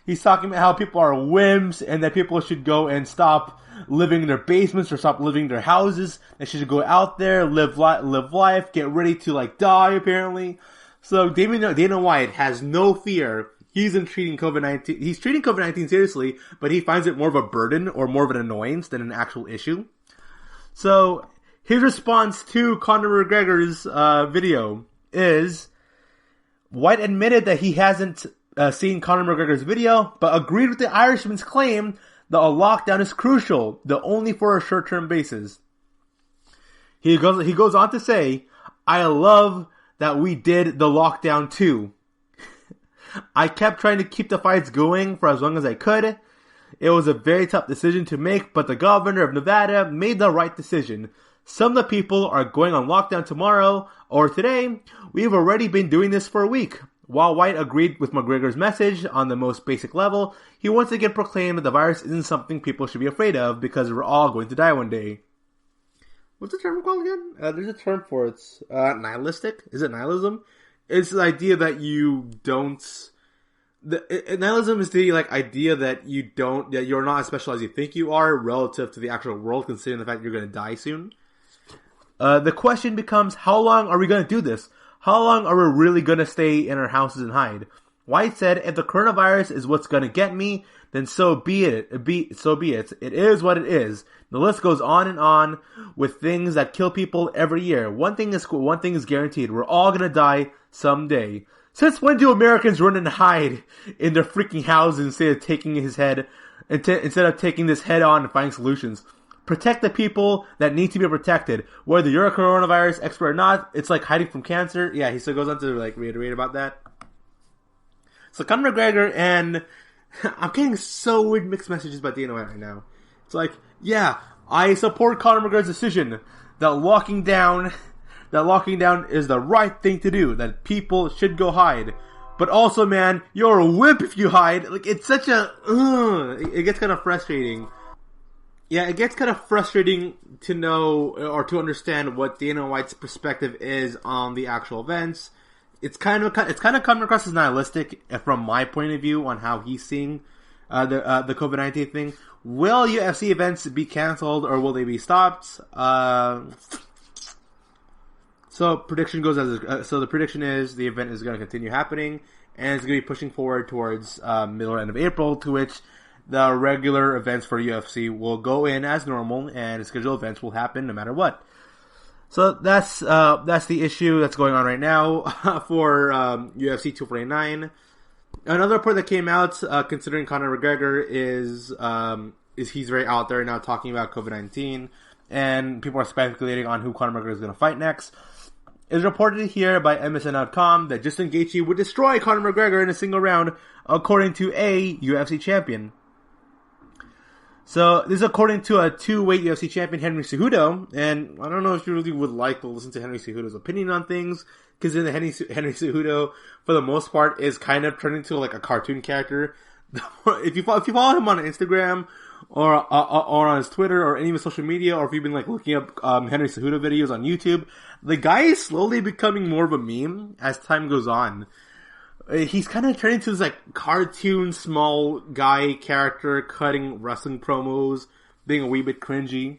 He's talking about how people are wimps and that people should go and stop living in their basements or stop living in their houses. They should go out there, live life, get ready to die, apparently. So Dana White has no fear. He's treating COVID-19 seriously, but he finds it more of a burden or more of an annoyance than an actual issue. So his response to Conor McGregor's video is, White admitted that he hasn't seen Conor McGregor's video, but agreed with the Irishman's claim that a lockdown is crucial, though only for a short-term basis. He goes on to say, I love that we did the lockdown too. I kept trying to keep the fights going for as long as I could. It was a very tough decision to make, but the governor of Nevada made the right decision. Some of the people are going on lockdown tomorrow or today. We've already been doing this for a week. While White agreed with McGregor's message on the most basic level, he once again proclaimed that the virus isn't something people should be afraid of because we're all going to die one day. What's the term called again? There's a term for it. Nihilistic? Is it nihilism? It's the idea that you don't... Nihilism is the idea that you're not as special as you think you are relative to the actual world, considering the fact you're going to die soon. The question becomes, how long are we going to do this? How long are we really going to stay in our houses and hide? White said, if the coronavirus is what's gonna get me, then so be it. It is what it is. The list goes on and on with things that kill people every year. One thing is guaranteed. We're all gonna die someday. Since when do Americans run and hide in their freaking houses instead of taking this head on and finding solutions? Protect the people that need to be protected. Whether you're a coronavirus expert or not, it's like hiding from cancer. Yeah, he still goes on to like reiterate about that. So Conor McGregor, and I'm getting so weird mixed messages about Dana White right now. It's like, yeah, I support Conor McGregor's decision that locking down is the right thing to do, that people should go hide. But also, man, you're a wimp if you hide. Like, it's such a, it gets kind of frustrating. Yeah, it gets kind of frustrating to know or to understand what Dana White's perspective is on the actual events. It's kind of coming across as nihilistic from my point of view on how he's seeing the COVID-19 thing. Will UFC events be canceled or will they be stopped? So the prediction is the event is going to continue happening and it's going to be pushing forward towards middle or end of April, to which the regular events for UFC will go in as normal and scheduled events will happen no matter what. So that's the issue that's going on right now for UFC 249. Another report that came out considering Conor McGregor is he's very out there now talking about COVID-19, and people are speculating on who Conor McGregor is going to fight next. It is reported here by MSN.com that Justin Gaethje would destroy Conor McGregor in a single round, according to a UFC champion. So, this is according to a two-weight UFC champion, Henry Cejudo, and I don't know if you really would like to listen to Henry Cejudo's opinion on things, because then Henry Cejudo, for the most part, is kind of turning into like a cartoon character. If you follow him on Instagram, or on his Twitter, or any of his social media, or if you've been like looking up Henry Cejudo videos on YouTube, the guy is slowly becoming more of a meme as time goes on. He's kind of turning into this like cartoon small guy character, cutting wrestling promos, being a wee bit cringy.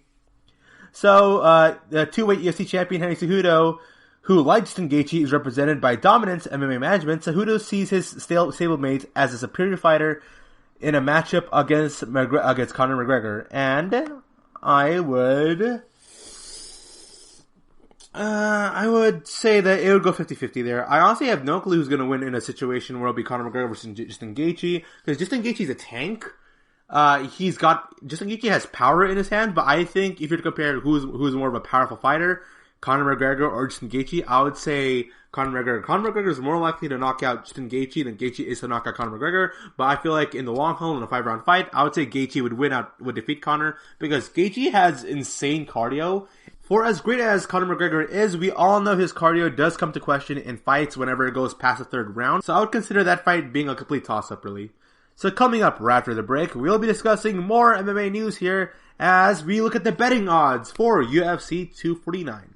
So, the two-weight UFC champion Henry Cejudo, who, like Justin Gaethje, is represented by Dominance MMA Management, Cejudo sees his stablemate as a superior fighter in a matchup against Conor McGregor, and I would say that it would go 50-50 there. I honestly have no clue who's going to win in a situation where it'll be Conor McGregor versus Justin Gaethje, because Justin Gaethje's a tank. Justin Gaethje has power in his hand, but I think if you're to compare who's more of a powerful fighter, Conor McGregor or Justin Gaethje, I would say Conor McGregor. Conor McGregor is more likely to knock out Justin Gaethje than Gaethje is to knock out Conor McGregor, but I feel like in the long haul, in a 5-round fight, I would say Gaethje would defeat Conor, because Gaethje has insane cardio. For as great as Conor McGregor is, we all know his cardio does come to question in fights whenever it goes past the third round, so I would consider that fight being a complete toss-up, really. So coming up right after the break, we'll be discussing more MMA news here as we look at the betting odds for UFC 249.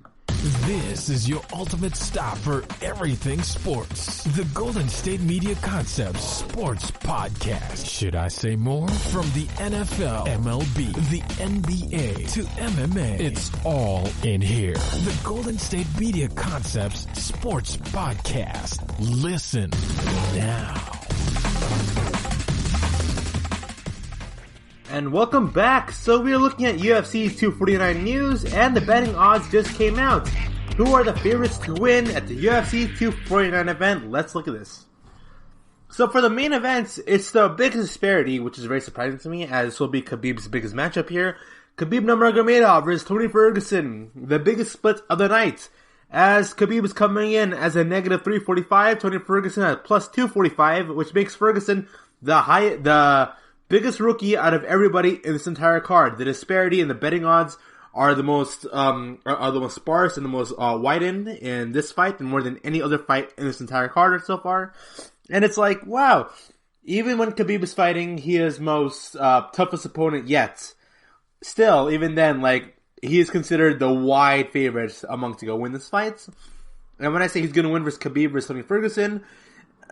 This is your ultimate stop for everything sports. The Golden State Media Concepts Sports Podcast. Should I say more? From the NFL, MLB, the NBA to MMA, it's all in here. The Golden State Media Concepts Sports Podcast. Listen now. And welcome back. So we are looking at UFC 249 news, and the betting odds just came out. Who are the favorites to win at the UFC 249 event? Let's look at this. So for the main events, it's the biggest disparity, which is very surprising to me, as this will be Khabib's biggest matchup here. Khabib Nurmagomedov versus Tony Ferguson, the biggest split of the night. As Khabib is coming in as a negative 345, Tony Ferguson at plus 245, which makes Ferguson the biggest rookie out of everybody in this entire card. The disparity in the betting odds are the most sparse and the most widened in this fight than more than any other fight in this entire card so far. And it's like, wow, even when Khabib is fighting his most toughest opponent yet, still, even then, like, he is considered the wide favorite among to go win this fight. And when I say he's going to win versus Khabib versus Tony Ferguson,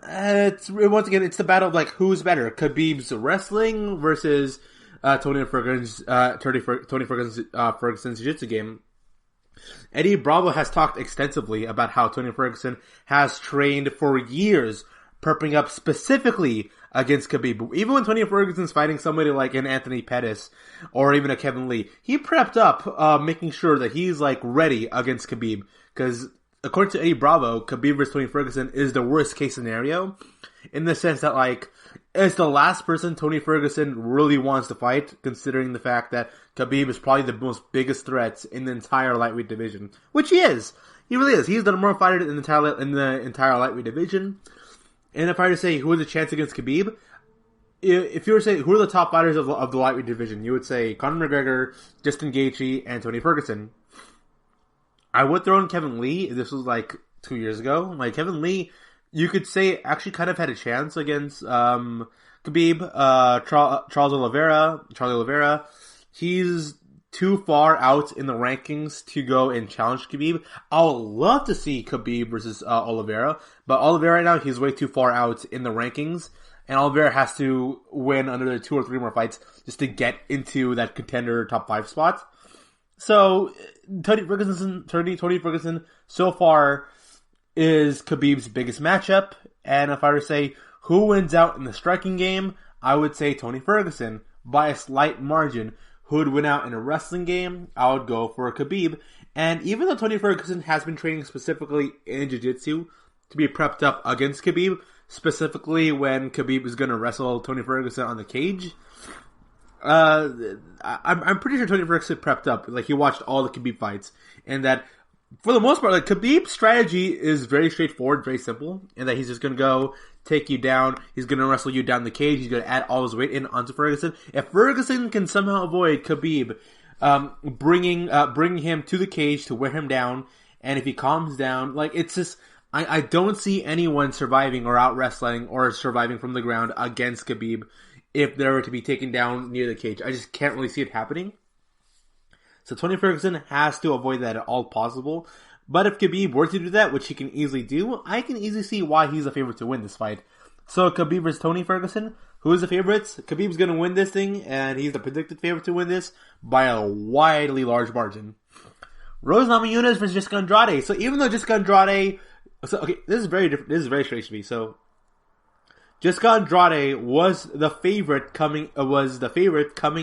once again, it's the battle of like who's better, Khabib's wrestling versus Tony Ferguson's jiu-jitsu game. Eddie Bravo has talked extensively about how Tony Ferguson has trained for years prepping up specifically against Khabib. Even when Tony Ferguson's fighting somebody like an Anthony Pettis or even a Kevin Lee, he prepped up, making sure that he's like ready against Khabib. Because according to Eddie Bravo, Khabib versus Tony Ferguson is the worst case scenario in the sense that like it's the last person Tony Ferguson really wants to fight, considering the fact that Khabib is probably the most biggest threat in the entire lightweight division, which he is. He really is. He's the number one fighter in the entire lightweight division. And if I were to say who has a chance against Khabib, if you were to say who are the top fighters of the lightweight division, you would say Conor McGregor, Justin Gaethje, and Tony Ferguson. I would throw in Kevin Lee. This was like 2 years ago. Like Kevin Lee, you could say actually kind of had a chance against Khabib. Charlie Oliveira. He's too far out in the rankings to go and challenge Khabib. I would love to see Khabib versus Oliveira, but Oliveira right now, he's way too far out in the rankings, and Oliveira has to win another 2 or 3 more fights just to get into that contender top 5 spot. So, Tony Ferguson so far is Khabib's biggest matchup, and if I were to say who wins out in the striking game, I would say Tony Ferguson by a slight margin. Who would win out in a wrestling game? I would go for Khabib. And even though Tony Ferguson has been training specifically in Jiu-Jitsu to be prepped up against Khabib, specifically when Khabib is going to wrestle Tony Ferguson on the cage, I'm pretty sure Tony Ferguson prepped up. Like, he watched all the Khabib fights. And that, for the most part, like, Khabib's strategy is very straightforward, very simple, in that he's just going to go take you down. He's going to wrestle you down the cage. He's going to add all his weight in onto Ferguson. If Ferguson can somehow avoid Khabib bringing him to the cage to wear him down, and if he calms down, like, it's just, I don't see anyone surviving or out wrestling or surviving from the ground against Khabib if they were to be taken down near the cage. I just can't really see it happening. So Tony Ferguson has to avoid that at all possible. But if Khabib were to do that, which he can easily do, I can easily see why he's a favorite to win this fight. So Khabib versus Tony Ferguson, who is the favorites? Khabib's going to win this thing, and he's the predicted favorite to win this by a widely large margin. Rose Namajunas versus Jessica Andrade. So even though Jessica Andrade, this is very different. This is very strange to me. So Jessica Andrade was the favorite coming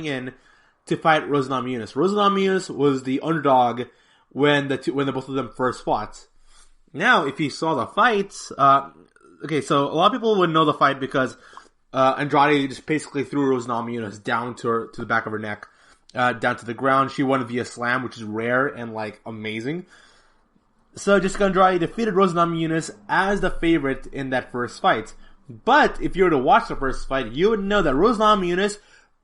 in to fight Rose Namajunas. Rose Namajunas was the underdog when the both of them first fought. Now, if you saw the fights, so a lot of people would know the fight because Andrade just basically threw Rose Namajunas down to the back of her neck, down to the ground. She won via slam, which is rare and like amazing. So Jessica Andrade defeated Rose Namajunas as the favorite in that first fight. But if you were to watch the first fight, you would know that Rose Namajunas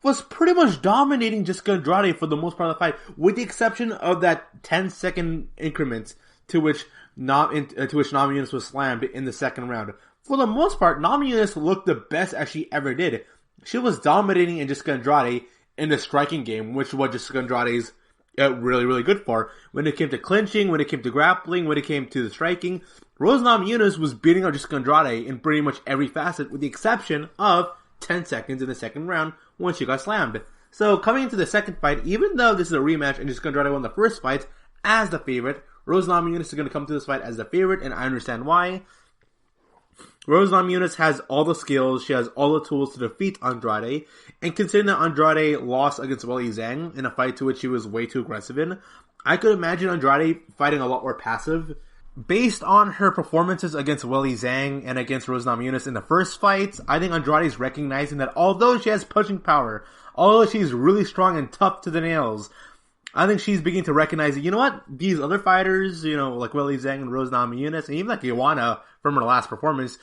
was pretty much dominating Jessica Andrade for the most part of the fight, with the exception of that 10-second increment to which Namajunas was slammed in the second round. For the most part, Namajunas looked the best as she ever did. She was dominating in Jessica Andrade in the striking game, which is what Jessica Andrade's really, really good for. When it came to clinching, when it came to grappling, when it came to the striking, Rose Namajunas was beating out Jessica Andrade in pretty much every facet, with the exception of 10 seconds in the second round when she got slammed. So coming into the second fight, even though this is a rematch and Jessica Andrade won the first fight as the favorite, Rose Namajunas is going to come to this fight as the favorite, and I understand why. Rose Namajunas has all the skills, she has all the tools to defeat Andrade, and considering that Andrade lost against Weili Zhang in a fight to which she was way too aggressive in, I could imagine Andrade fighting a lot more passive. Based on her performances against Weili Zhang and against Rose Namajunas in the first fight, I think Andrade is recognizing that although she has punching power, although she's really strong and tough to the nails, I think she's beginning to recognize that, you know what, these other fighters, like Weili Zhang and Rose Namajunas, and even like Joanna from her last performance,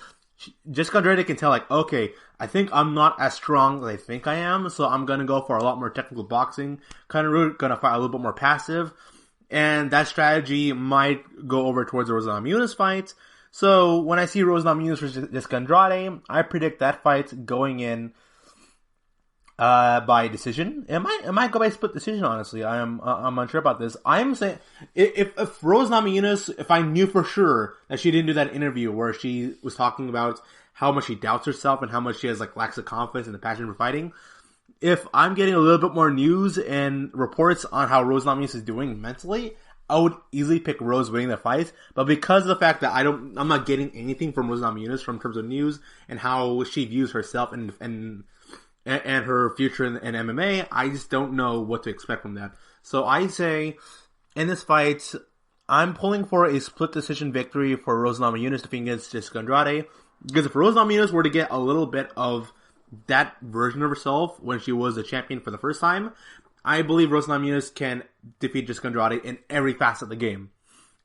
Jessica Andrade can tell, like, okay, I think I'm not as strong as I think I am, so I'm going to go for a lot more technical boxing kind of route, going to fight a little bit more passive. And that strategy might go over towards the Rose Namajunas fight. So when I see Rose Namajunas versus Jessica Andrade, I predict that fight going in by decision. It might go by split decision. Honestly, I'm unsure about this. I'm saying if Rose Namajunas, if I knew for sure that she didn't do that interview where she was talking about how much she doubts herself and how much she has lacks of confidence and the passion for fighting. If I'm getting a little bit more news and reports on how Rose Namajunas is doing mentally, I would easily pick Rose winning the fight, but because of the fact that I'm not getting anything from Rose Namajunas from terms of news and how she views herself and her future in MMA, I just don't know what to expect from that. So I say, in this fight, I'm pulling for a split decision victory for Rose Namajunas defeating against Jessica Andrade, because if Rose Namajunas were to get a little bit of that version of herself when she was the champion for the first time, I believe Rose Namajunas can defeat Jessica Andrade in every facet of the game.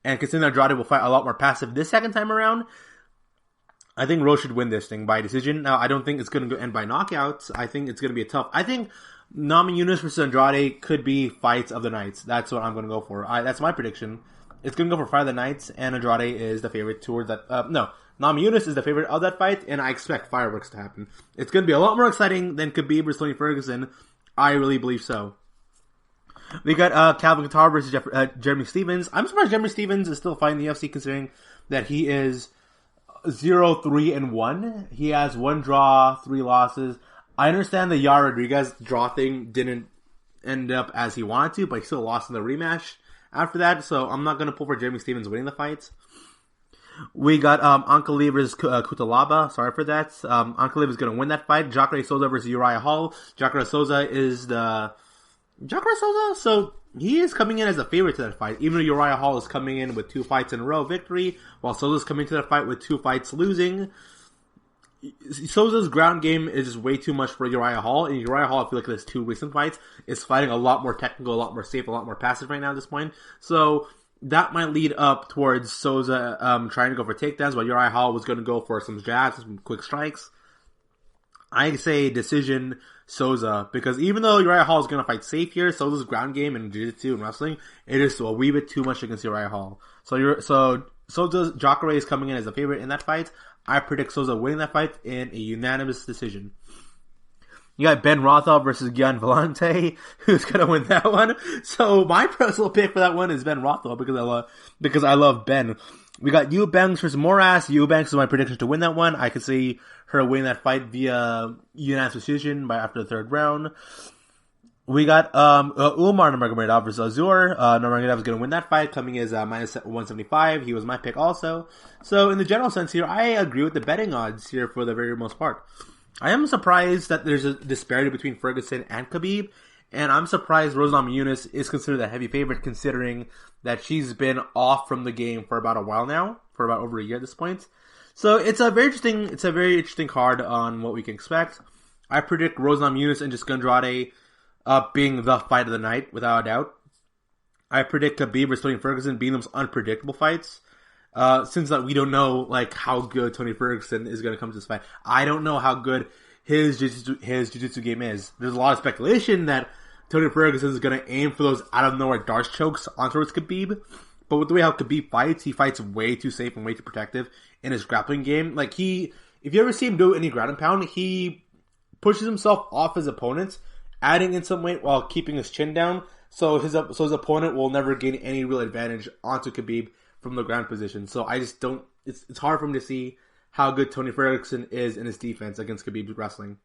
And considering Andrade will fight a lot more passive this second time around, I think Rose should win this thing by decision. Now, I don't think it's going to end by knockouts. I think it's going to be I think Namajunas versus Andrade could be fights of the nights. That's what I'm going to go for. That's my prediction. It's going to go for fight of the nights, and Andrade is the favorite towards that. Namajunas is the favorite of that fight, and I expect fireworks to happen. It's going to be a lot more exciting than Khabib versus Tony Ferguson. I really believe so. We got Calvin Kattar versus Jeremy Stephens. I'm surprised Jeremy Stephens is still fighting the UFC, considering that he is 0-3-1. He has 1 draw, 3 losses. I understand the Yair Rodriguez draw thing didn't end up as he wanted to, but he still lost in the rematch after that, so I'm not going to pull for Jeremy Stephens winning the fight. We got Ankalaev versus Cutelaba. Sorry for that. Ankalaev is going to win that fight. Jacare Souza versus Uriah Hall. Jacare Souza, so he is coming in as a favorite to that fight, even though Uriah Hall is coming in with 2 fights in a row victory, while Souza's coming to that fight with 2 fights losing. Souza's ground game is just way too much for Uriah Hall, and Uriah Hall, I feel like in his 2 recent fights, is fighting a lot more technical, a lot more safe, a lot more passive right now at this point. So that might lead up towards Souza trying to go for takedowns, while Uriah Hall was going to go for some jabs, some quick strikes. I say decision Souza, because even though Uriah Hall is going to fight safe here, Souza's ground game and jiu-jitsu and wrestling, it is a wee bit too much against Uriah Hall. So Souza's Jacare is coming in as a favorite in that fight. I predict Souza winning that fight in a unanimous decision. You got Ben Rothwell versus Gian Vellante. Who's going to win that one? So my personal pick for that one is Ben Rothwell, because I love Ben. We got Eubanks versus Morass. Eubanks is my prediction to win that one. I could see her winning that fight via unanimous decision after the 3rd round. We got Umar Nurmagomedov versus Azur. Nurmagomedov is going to win that fight, coming as minus 175. He was my pick also. So in the general sense here, I agree with the betting odds here for the very most part. I am surprised that there's a disparity between Ferguson and Khabib, and I'm surprised Rose Namajunas is considered a heavy favorite, considering that she's been off from the game for about a while now, for about over a year at this point. So it's a very interesting card on what we can expect. I predict Rose Namajunas and Jessica Andrade being the fight of the night, without a doubt. I predict Khabib versus Tony Ferguson being those unpredictable fights. Since we don't know how good Tony Ferguson is going to come to this fight. I don't know how good his jiu-jitsu game is. There's a lot of speculation that Tony Ferguson is going to aim for those out of nowhere darts chokes on towards Khabib. But with the way how Khabib fights, he fights way too safe and way too protective in his grappling game. If you ever see him do any ground and pound, he pushes himself off his opponent, adding in some weight while keeping his chin down, so his opponent will never gain any real advantage onto Khabib from the ground position. So I just don't, it's hard for him to see how good Tony Ferguson is in his defense against Khabib wrestling.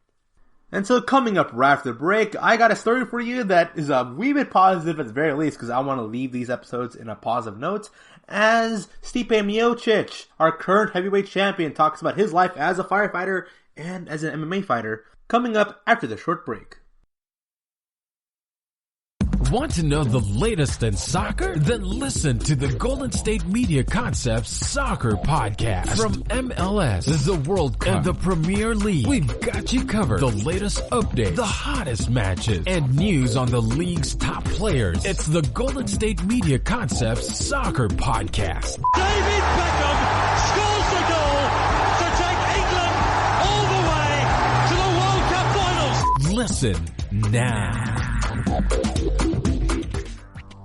And so coming up right after the break, I got a story for you that is a wee bit positive at the very least, because I want to leave these episodes in a positive note, as Stipe Miocic, our current heavyweight champion, talks about his life as a firefighter and as an MMA fighter, coming up after the short break. Want to know the latest in soccer? Then listen to the Golden State Media Concepts Soccer Podcast. From MLS, the World Cup, and the Premier League, we've got you covered. The latest updates, the hottest matches, and news on the league's top players. It's the Golden State Media Concepts Soccer Podcast. David Beckham scores the goal to take England all the way to the World Cup finals. Listen now.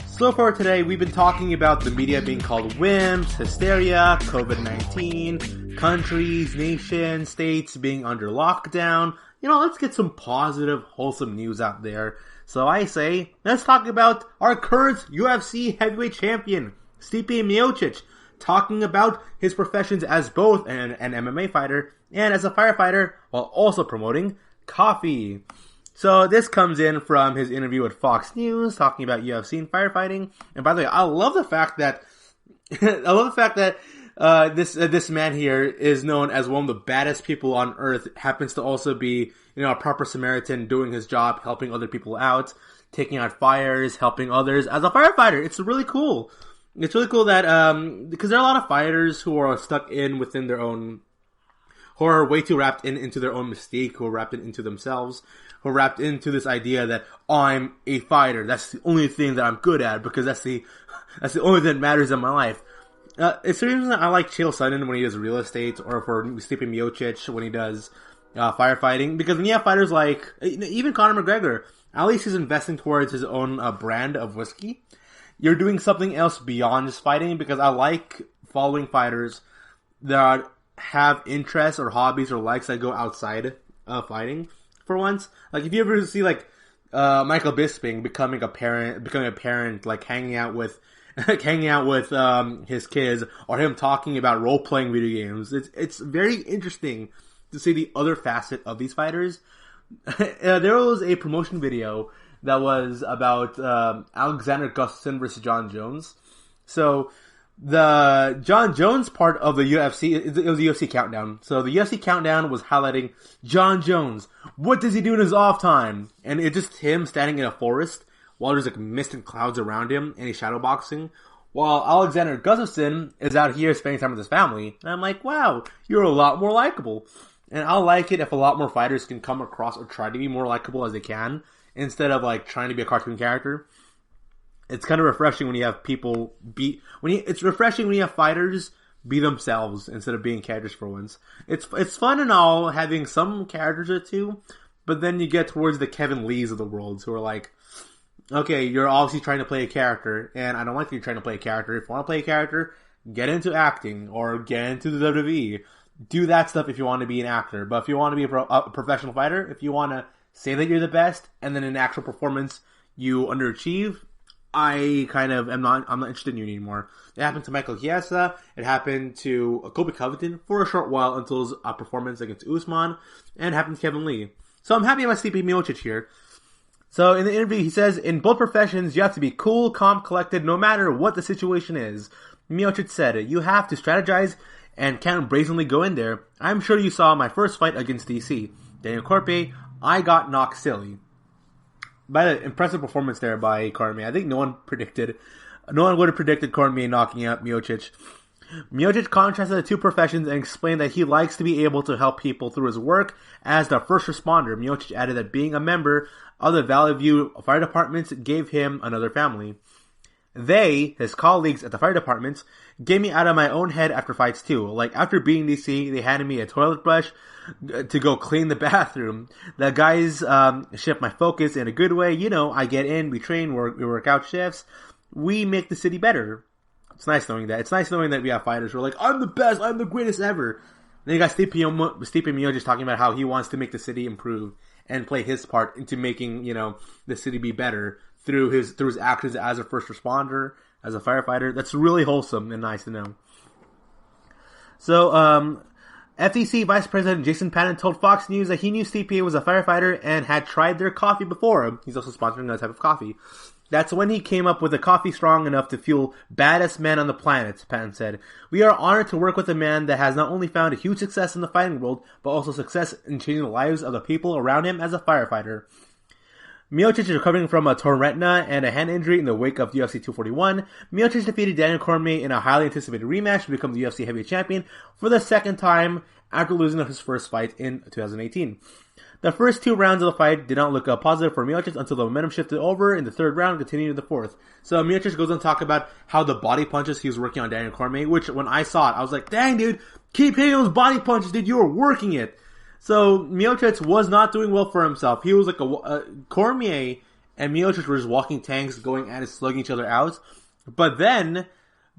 So far today, we've been talking about the media being called wimps, hysteria, COVID-19, countries, nations, states being under lockdown. Let's get some positive, wholesome news out there. So I say, let's talk about our current UFC heavyweight champion, Stipe Miocic, talking about his professions as both an MMA fighter and as a firefighter, while also promoting coffee. So this comes in from his interview with Fox News, talking about UFC and firefighting. And by the way, I love the fact that this man here is known as one of the baddest people on earth. Happens to also be, a proper Samaritan, doing his job, helping other people out, taking out fires, helping others as a firefighter. It's really cool. It's really cool that because there are a lot of fighters who are stuck within their own, who are way too wrapped into their own mystique, who are wrapped into themselves, who are wrapped into this idea that I'm a fighter. That's the only thing that I'm good at because that's the only thing that matters in my life. It's the reason I like Chael Sonnen when he does real estate, or for Stipe Miocic when he does firefighting. Because when you have fighters like even Conor McGregor, at least he's investing towards his own brand of whiskey. You're doing something else beyond just fighting, because I like following fighters that have interests or hobbies or likes that go outside of fighting. For once, like if you ever see like Michael Bisping becoming a parent, like hanging out with his kids, or him talking about role playing video games. It's very interesting to see the other facet of these fighters. There was a promotion video that was about Alexander Gustafsson versus John Jones. So the John Jones part of the UFC, it was the UFC Countdown. So the UFC Countdown was highlighting John Jones. What does he do in his off time? And it's just him standing in a forest while there's like mist and clouds around him, and he's shadowboxing. While Alexander Gustafsson is out here spending time with his family. And I'm like, wow, you're a lot more likable. And I'll like it if a lot more fighters can come across or try to be more likable as they can, instead of like trying to be a cartoon character. It's kind of refreshing when you have people it's refreshing when you have fighters be themselves instead of being characters for once. It's fun and all having some characters or two, but then you get towards the Kevin Lees of the world who are like, okay, you're obviously trying to play a character, and I don't like you trying to play a character. If you want to play a character, get into acting or get into the WWE. Do that stuff if you want to be an actor. But if you want to be a professional fighter, if you want to say that you're the best, and then in actual performance you underachieve, I'm not interested in you anymore. It happened to Michael Chiesa. It happened to Colby Covington for a short while until his performance against Usman, and it happened to Kevin Lee. So I'm happy about Stipe Miocic here. So in the interview, he says, in both professions, you have to be cool, calm, collected, no matter what the situation is. Miocic said, you have to strategize and can't brazenly go in there. I'm sure you saw my first fight against DC. Daniel Cormier, I got knocked silly. By the impressive performance there by Cormier. I think no one would have predicted Cormier knocking out Miocic. Miocic contrasted the two professions and explained that he likes to be able to help people through his work as the first responder. Miocic added that being a member of the Valley View Fire Departments gave him another family. They, his colleagues at the fire departments, gave me out of my own head after fights too. Like after beating DC, they handed me a toilet brush to go clean the bathroom. The guys shift my focus in a good way. I get in, we train, we work out shifts. We make the city better. It's nice knowing that. It's nice knowing that we have fighters who are like, I'm the best, I'm the greatest ever. Then you got Stipe Miocic talking about how he wants to make the city improve and play his part into making, the city be better through his actions as a first responder, as a firefighter. That's really wholesome and nice to know. So, FTC Vice President Jason Patton told Fox News that he knew Stipe was a firefighter and had tried their coffee before. He's also sponsoring that type of coffee. That's when he came up with a coffee strong enough to fuel baddest man on the planet, Patton said. We are honored to work with a man that has not only found a huge success in the fighting world, but also success in changing the lives of the people around him as a firefighter. Miocic is recovering from a torn retina and a hand injury in the wake of UFC 241. Miocic defeated Daniel Cormier in a highly anticipated rematch to become the UFC heavyweight champion for the second time after losing his first fight in 2018. The first two rounds of the fight did not look positive for Miocic until the momentum shifted over in the third round, continuing to the fourth. So Miocic goes on to talk about how the body punches he was working on Daniel Cormier, which when I saw it, I was like, dang dude, keep hitting those body punches, dude, you were working it. So Miocic was not doing well for himself. He was like Cormier and Miocic were just walking tanks, going at it, slugging each other out. But then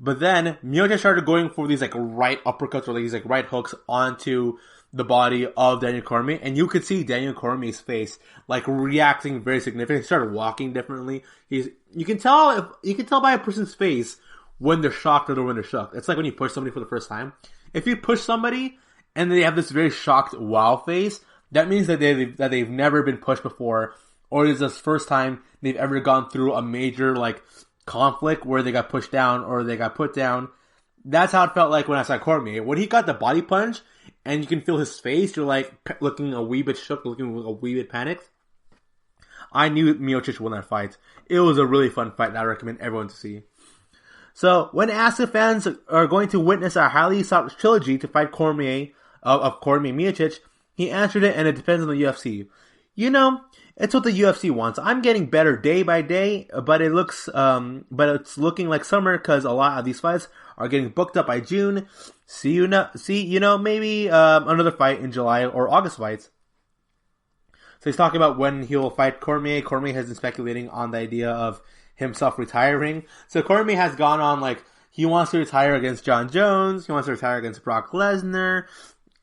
Miocic started going for these like right uppercuts or these like right hooks onto the body of Daniel Cormier, and you could see Daniel Cormier's face like reacting very significantly. He started walking differently. You can tell by a person's face when they're shocked or when they're shocked. It's like when you push somebody for the first time. If you push somebody and they have this very shocked wow face, that means that they've never been pushed before, or is this first time they've ever gone through a major like conflict where they got pushed down or they got put down. That's how it felt like when I saw Cormier. When he got the body punch and you can feel his face, you're like looking a wee bit shook, looking a wee bit panicked. I knew Miocic won that fight. It was a really fun fight that I recommend everyone to see. So, when asked if fans are going to witness a highly sought trilogy to fight Cormier, of Cormier Miocic, he answered it, and it depends on the UFC. You know, it's what the UFC wants. I'm getting better day by day, but it's looking like summer because a lot of these fights are getting booked up by June. Maybe another fight in July or August fights. So he's talking about when he will fight Cormier. Cormier has been speculating on the idea of himself retiring. So Cormier has gone on like he wants to retire against John Jones. He wants to retire against Brock Lesnar.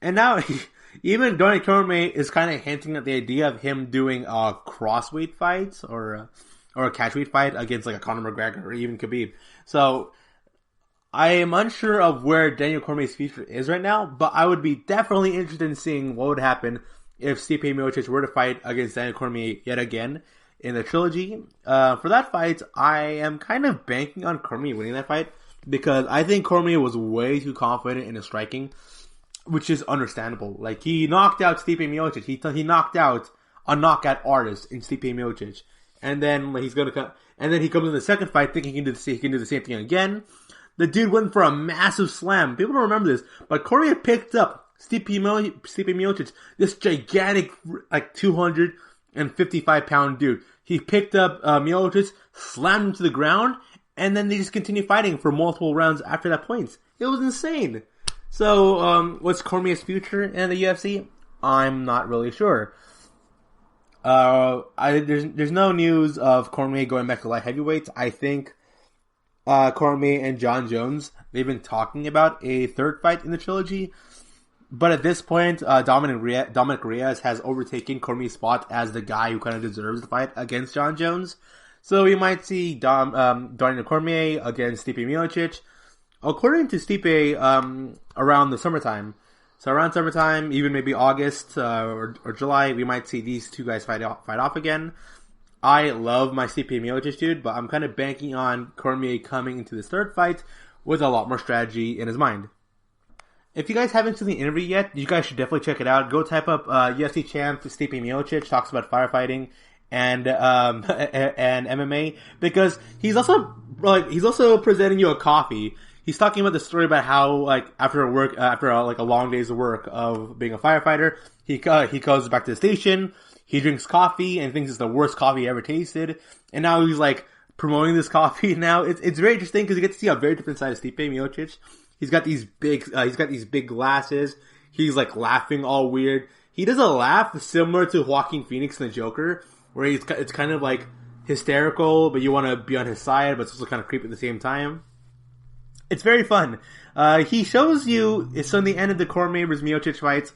And now even Donny Cormier is kind of hinting at the idea of him doing a crossweight fight or a catchweight fight against like a Conor McGregor or even Khabib. So I am unsure of where Daniel Cormier's future is right now, but I would be definitely interested in seeing what would happen if Stipe Miocic were to fight against Daniel Cormier yet again in the trilogy. For that fight, I am kind of banking on Cormier winning that fight because I think Cormier was way too confident in his striking, which is understandable. Like, he knocked out Stipe Miocic. He knocked out a knockout artist in Stipe Miocic. And then he comes in the second fight thinking he can do the same thing again. The dude went for a massive slam. People don't remember this, but Cormier picked up Stipe Miocic, this gigantic, like 255-pound dude. He picked up Miocic, slammed him to the ground, and then they just continued fighting for multiple rounds after that point. It was insane. So, what's Cormier's future in the UFC? I'm not really sure. There's no news of Cormier going back to light heavyweight. I think Cormier and John Jones, they've been talking about a third fight in the trilogy. But at this point, Dominic Reyes has overtaken Cormier's spot as the guy who kind of deserves the fight against John Jones. So we might see Daniel Cormier against Stipe Miocic. According to Stipe, around the summertime. So around summertime, even maybe August or July, we might see these two guys fight off again. I love my Stipe Miocic dude, but I'm kind of banking on Cormier coming into this third fight with a lot more strategy in his mind. If you guys haven't seen the interview yet, you guys should definitely check it out. Go type up UFC champ Stipe Miocic talks about firefighting and MMA, because he's also presenting you a coffee. He's talking about the story about how, like, after a long day's of work of being a firefighter, he goes back to the station, he drinks coffee and thinks it's the worst coffee he ever tasted, and now he's like promoting this coffee. Now it's very interesting because you get to see a very different side of Stipe Miocic. He's got these big glasses. He's like laughing all weird. He does a laugh similar to Joaquin Phoenix in The Joker, where it's kind of like hysterical, but you want to be on his side, but it's also kind of creepy at the same time. It's very fun. He shows you, so in the end of the Cormier vs. Miocic fights,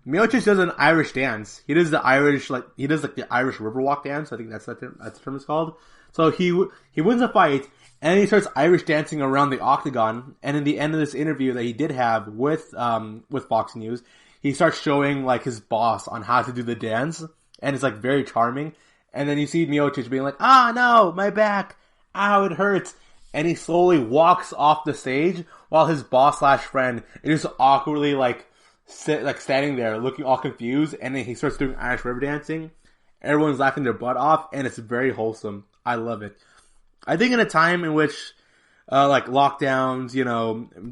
Miocic does an Irish dance. He does the Irish Riverwalk dance. I think that's the term it's called. So he wins the fight, and he starts Irish dancing around the octagon. And in the end of this interview that he did have with Fox News, he starts showing like his boss on how to do the dance, and it's like very charming. And then you see Miocic being like, "Ah, no, my back, ow, it hurts." And he slowly walks off the stage while his boss / friend is just awkwardly standing there looking all confused, and then he starts doing Irish river dancing. Everyone's laughing their butt off, and it's very wholesome. I love it. I think in a time in which like lockdowns,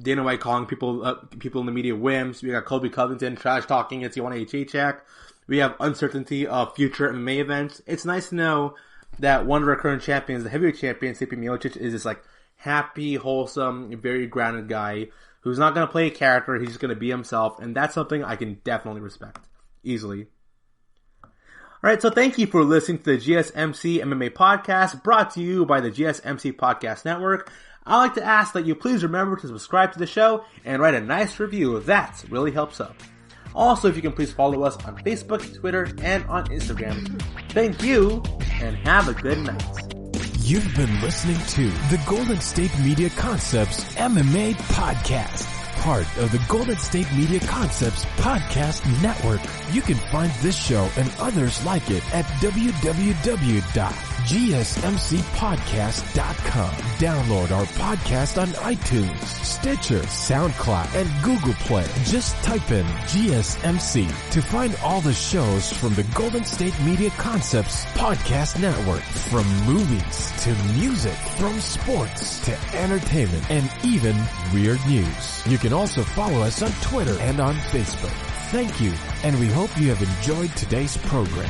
Dana White calling people in the media wimps, we got Colby Covington trash talking at Tijuana Jacek, we have uncertainty of future MMA events. It's nice to know that one of our current champions, the heavyweight champion, Stipe Miocic, is this like happy, wholesome, very grounded guy who's not going to play a character. He's just going to be himself, and that's something I can definitely respect easily. Alright, so thank you for listening to the GSMC MMA podcast, brought to you by the GSMC Podcast Network. I'd like to ask that you please remember to subscribe to the show and write a nice review. That really helps out. Also, if you can please follow us on Facebook, Twitter, and on Instagram. Thank you, and have a good night. You've been listening to the Golden State Media Concepts MMA Podcast. part of the Golden State Media Concepts Podcast Network. You can find this show and others like it at www.gsmcpodcast.com. Download our podcast on iTunes, Stitcher, SoundCloud, and Google Play. Just type in GSMC to find all the shows from the Golden State Media Concepts Podcast Network. From movies to music, from sports to entertainment, and even weird news. You can also follow us on Twitter and on Facebook. Thank you, and we hope you have enjoyed today's program.